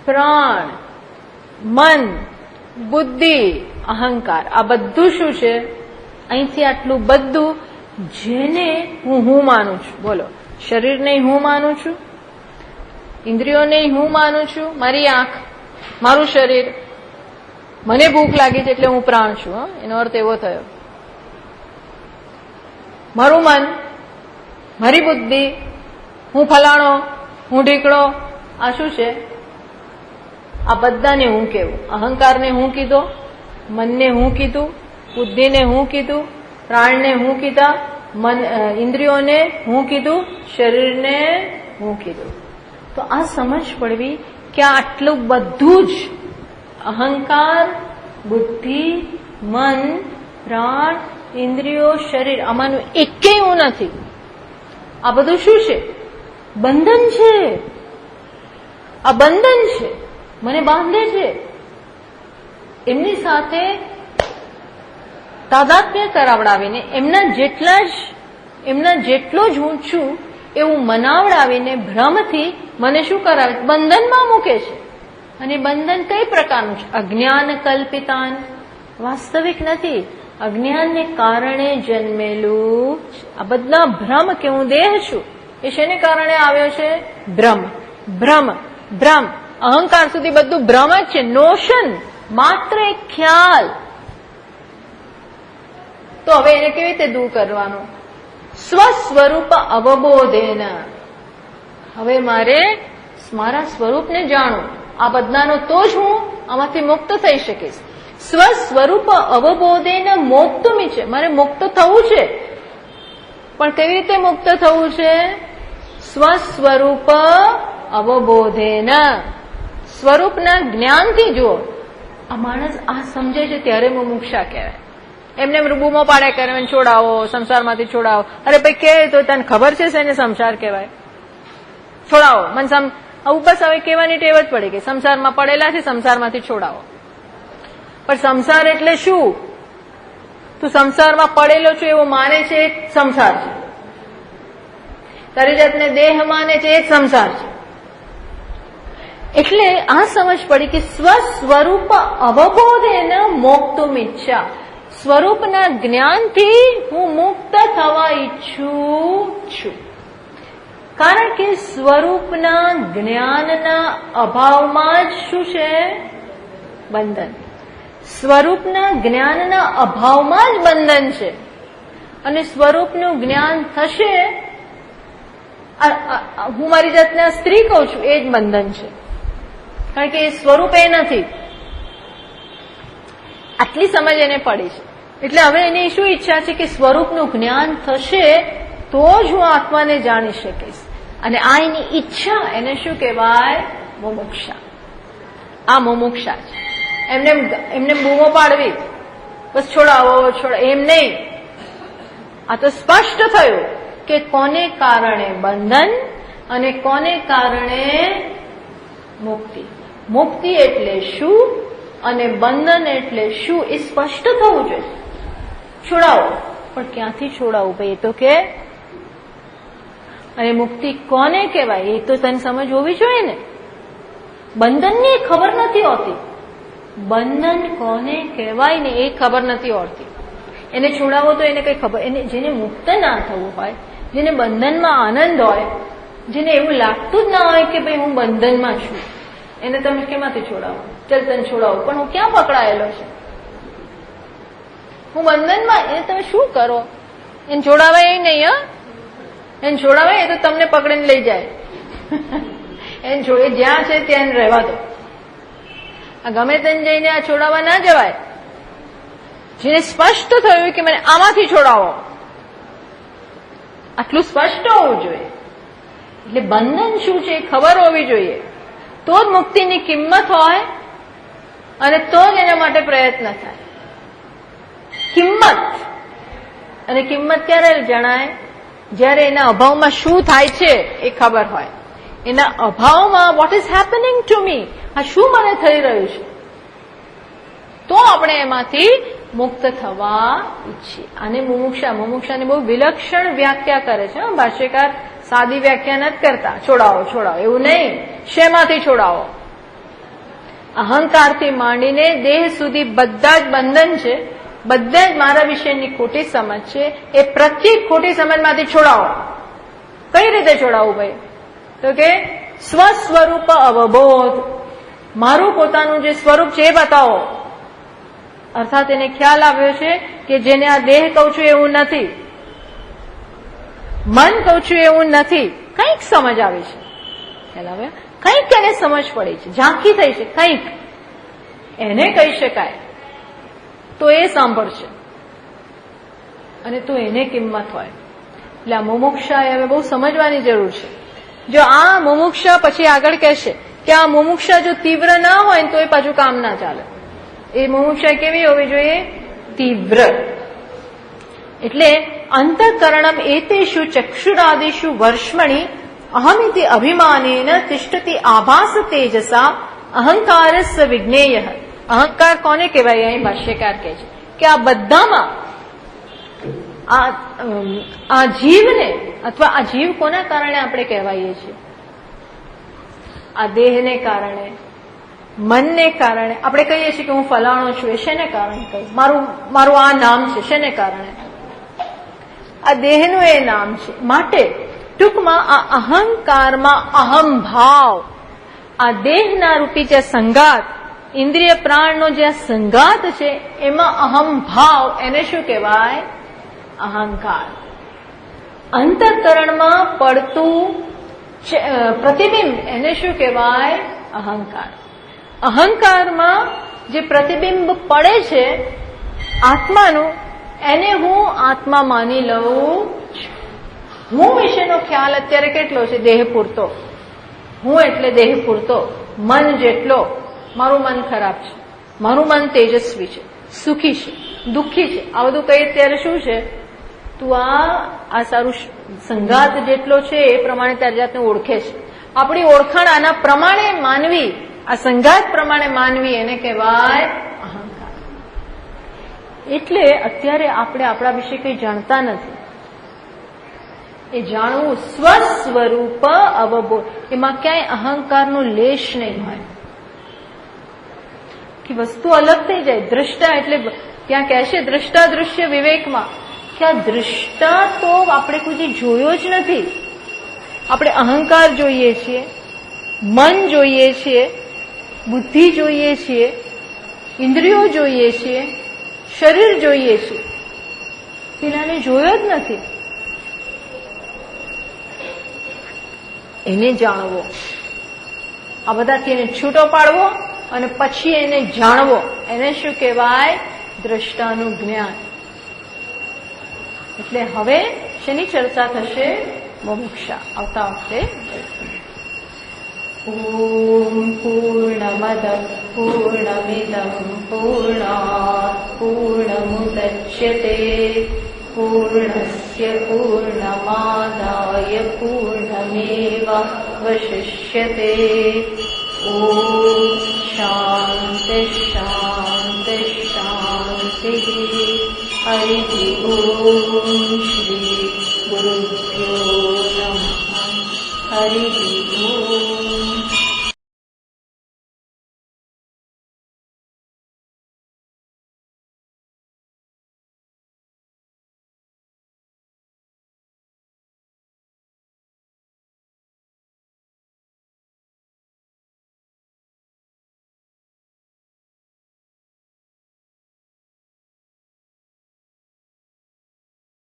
પ્રાણ, મન, બુદ્ધિ, અહંકાર, આ બધું શું છે? અહીંથી આટલું બધું જેને હું માનું છું. બોલો, શરીરને હું માનું છું, ઇન્દ્રિયોને હું માનું છું, મારી આંખ, મારું શરીર, મને ભૂખ લાગી છે એટલે હું પ્રાણ છું. એનો અર્થ એવો થયો. મારું મન, મારી બુદ્ધિ, હું ફલાણો, હું ઢીકણો, આ શું છે? આ બધાને હું કેવું. અહંકારને હું કીધો, મનને હું કીધું, બુદ્ધિને હું કીધું, પ્રાણને હું કીધા, ઇન્દ્રિયોને હું કીધું, શરીરને હું કીધું. તો આ સમજ પડવી કે આટલું બધું જ અહંકાર, બુદ્ધિ, મન, પ્રાણ, ઇન્દ્રિયો, શરીર, આમાંનું એકેય હું નથી. આ બધું શું છે? બંધન છે. આ બંધન છે, મને બાંધે છે. એમની સાથે તાદાત્મ્ય કરાવડાવીને એમના જેટલો જ હું છું એવું મનાવડાવીને ભ્રમથી મને શું કરાવે? બંધનમાં મૂકે છે. અને બંધન કઈ પ્રકારનું છે? અજ્ઞાન કલ્પિતાન, વાસ્તવિક નથી, અજ્ઞાનને કારણે જન્મેલું. આ બધા ભ્રમ કે હું દેહ છું એ શેને કારણે આવ્યો છે? ભ્રમ, ભ્રમ, ભ્રમ. અહંકાર સુધી બધું ભ્રમ જ છે, નોશન, માત્ર એક ખ્યાલ. તો હવે એને કેવી રીતે દૂર કરવાનું? સ્વસ્વરૂપ અવબોધેન. હવે મારે મારા સ્વરૂપને જાણું. આ બધાનો તો જ હું આમાંથી મુક્ત થઈ શકીશ. સ્વસ્વરૂપ અવબોધેન મોક્તુમિ છે, મારે મુક્ત થવું છે. પણ કેવી રીતે મુક્ત થવું છે? સ્વસ્વરૂપ અવબોધેન, સ્વરૂપના જ્ઞાનથી. જુઓ, આ માણસ આ સમજે છે ત્યારે મુમુક્ષા કહેવાય. એમને બૂમો પાડે કરે, મને છોડાવો, સંસારમાંથી છોડાવો. અરે ભાઈ કે તો તને ખબર છે એને સંસાર કહેવાય? છોડાવો મને. બસ હવે કહેવાની ટેવ જ પડી ગઈ, સંસારમાં પડેલા છે, સંસારમાંથી છોડાવો. પણ સંસાર એટલે શું? તું સંસારમાં પડેલો છું એવું માને છે, એક સંસાર છે. તારી જાતને દેહ માને છે, એક સંસાર છે. એટલે આ સમજ પડી કે સ્વસ્વરૂપ અવબોધેન મોક્તુમિચ્છા, સ્વરૂપના જ્ઞાનથી હું મુક્ત થવા ઈચ્છું છું. કારણ કે સ્વરૂપના જ્ઞાનના અભાવમાં જ શું છે? બંધન. સ્વરૂપના જ્ઞાનના અભાવમાં જ બંધન છે. અને સ્વરૂપનું જ્ઞાન થશે, હું મારી જાતને સ્ત્રી કહું છું, એ જ બંધન છે. કારણ કે એ સ્વરૂપ એ નથી. આટલી સમજ એને પડી છે. એટલે હવે એની શું ઈચ્છા છે કે સ્વરૂપનું જ્ઞાન થશે તો જ હું આત્માને જાણી શકીશ. અને આ એની ઈચ્છા, એને શું કહેવાય? મુમુક્ષા. આ મુમુક્ષા છે. એમને બૂમો પાડવી, બસ છોડાવો, એમ નહીં. આ તો સ્પષ્ટ થયું કે કોને કારણે બંધન અને કોને કારણે મુક્તિ. મુક્તિ એટલે શું અને બંધન એટલે શું એ સ્પષ્ટ થવું જોઈએ. છોડાવો, પણ ક્યાંથી છોડાવું ભાઈ? એ તો કે. અને મુક્તિ કોને કહેવાય એ તો તને સમજ હોવી જોઈએ ને. બંધનની ખબર નથી હોતી. બંધન કોને કહેવાય ને એ ખબર નથી હોતી. એને છોડાવો તો એને કઈ ખબર. એને જેને મુક્ત ના થવું હોય, જેને બંધનમાં આનંદ હોય, જેને એવું લાગતું જ ના હોય કે ભાઈ હું બંધનમાં છું, એને તમે કેમાંથી છોડાવો? ચાલ તને છોડાવો, પણ હું ક્યાં પકડાયેલો છે? હું બંધનમાં. એને તમે શું કરો? એને છોડાવાય એ નહીં. એને છોડાવાય એ તો તમને પકડીને લઈ જાય. એને છોડે જ્યાં છે ત્યાં રહેવા દો. આ ગમે તેને જઈને આ છોડાવવા ના જવાય. જેને સ્પષ્ટ થયું કે મને આમાંથી છોડાવો, આટલું સ્પષ્ટ હોવું જોઈએ. એટલે બંધન શું છે એ ખબર હોવી જોઈએ, તો જ મુક્તિની કિંમત હોય અને તો જ એના માટે પ્રયત્ન થાય. કિંમત, અને કિંમત ક્યારે જણાય? જ્યારે એના અભાવમાં શું થાય છે એ ખબર હોય. એના અભાવમાં what is happening to me, આ શું મને થઈ રહ્યું છે, તો આપણે એમાંથી મુક્ત થવા ઈચ્છીએ. આને મુમુક્ષાની બહુ વિલક્ષણ વ્યાખ્યા કરે છે ભાષ્યકાર. સાદી વ્યાખ્યા નથી કરતા, છોડાવો છોડાવો એવું નહીં. શેમાંથી છોડાવો? અહંકારથી માંડીને દેહ સુધી બધા જ બંધન છે, બધા જ મારા વિશેની ખોટી સમજ છે. એ પ્રત્યેક ખોટી સમજમાંથી છોડાવો. કઈ રીતે છોડાવવું ભાઈ? તો કે સ્વસ્વરૂપ અવબોધ, મારું પોતાનું જે સ્વરૂપ છે એ બતાવો. અર્થાત એને ખ્યાલ આવ્યો છે કે જેને આ દેહ કહું છું એવું નથી, મન કહું છું એવું નથી. કંઈક સમજ આવી છે, ખ્યાલ આવ્યો? કંઈક એને સમજ પડી છે, ઝાંખી થઈ છે, કંઈક એને કહી શકાય તો એ સાંભળશે અને તો એને કિંમત હોય. એટલે આ મુમુક્ષા એ હવે બહુ સમજવાની જરૂર છે. જો આ મુમુક્ષા પછી આગળ કહેશે કે આ મુમુક્ષા જો તીવ્ર ના હોય તો એ પાછું કામ ના ચાલે. એ મુમુક્ષા કેવી હોવી જોઈએ? તીવ્ર. એટલે અંતઃકરણમ એતેષુ ચક્ષુરાદિષુ વર્ષમણી અહમિતિ અભિમાનેન તિષ્ઠતિ આભાસ તેજસા અહંકારસ્ય વિજ્ઞેય. અહંકાર કોને કહેવાય? અહીં ભાષ્યકાર કહે છે કે આ બધામાં આ જીવને, અથવા આ જીવ કોના કારણે આપણે કહેવાઈએ છીએ? આ દેહને કારણે, મનને કારણે આપણે કહીએ છીએ કે હું ફલાણો છું. એ શેને કારણે કહ્યું? મારું આ નામ છે, શેને કારણે? આ દેહનું એ નામ છે. માટે ટૂંકમાં આ અહંકારમાં અહમ ભાવ, આ દેહના રૂપી જે સંગાત, ઇન્દ્રિય પ્રાણનો જે સંગાત છે એમાં અહમ ભાવ, એને શું કહેવાય? અહંકાર. અંતઃકરણમાં પડતું પ્રતિબિંબ, એને શું કહેવાય? અહંકાર. અહંકારમાં જે પ્રતિબિંબ પડે છે આત્માનું, એને હું આત્મા માની લઉં છું. હું વિશેનો ખ્યાલ અત્યારે કેટલો છે? દેહ પૂરતો. હું એટલે દેહ પૂરતો. મન જેટલો. મારું મન ખરાબ છે, મારું મન તેજસ્વી છે, સુખી છે, દુઃખી છે, આ બધું કઈ ત્યારે શું છે? તું આ સારું સંગાત જેટલો છે એ પ્રમાણે તારી જાતને ઓળખે છે. આપણી ઓળખાણ આના પ્રમાણે માનવી, આ સંગાત પ્રમાણે માનવી, એને કહેવાય અહંકાર. એટલે અત્યારે આપણે આપણા વિશે કંઈ જાણતા નથી. એ જાણવું સ્વસ્વરૂપ અવબોધ, એમાં ક્યાંય અહંકારનો લેશ નહીં હોય કે વસ્તુ અલગ થઈ જાય. દ્રષ્ટા એટલે ત્યાં કહેશે દ્રષ્ટા દૃશ્ય વિવેકમાં કે આ દ્રષ્ટા તો આપણે કોઈ જોયો જ નથી. આપણે અહંકાર જોઈએ છીએ, મન જોઈએ છીએ, બુદ્ધિ જોઈએ છીએ, ઇન્દ્રિયો જોઈએ છીએ, શરીર જોઈએ છીએ. પેલાને જોયો જ નથી. એને જાણવો, આ બધાથી એને છૂટો પાડવો અને પછી એને જાણવો, એને શું કહેવાય? દ્રષ્ટાનું જ્ઞાન. એટલે હવે શેની ચર્ચા થશે? મુમુક્ષા. આવતા વખતે ઓમ પૂર્ણમદ પૂર્ણમિદં પૂર્ણાત પૂર્ણમુદચ્યતે પૂર્ણસ્ય પૂર્ણમાદાય પૂર્ણમેવાવશિષ્યતે. ઓમ શાંતિ શાંતિ શાંતિ. હરિ ઓમ શ્રી ગુરુભ્યો નમઃ. હરિ ઓમ.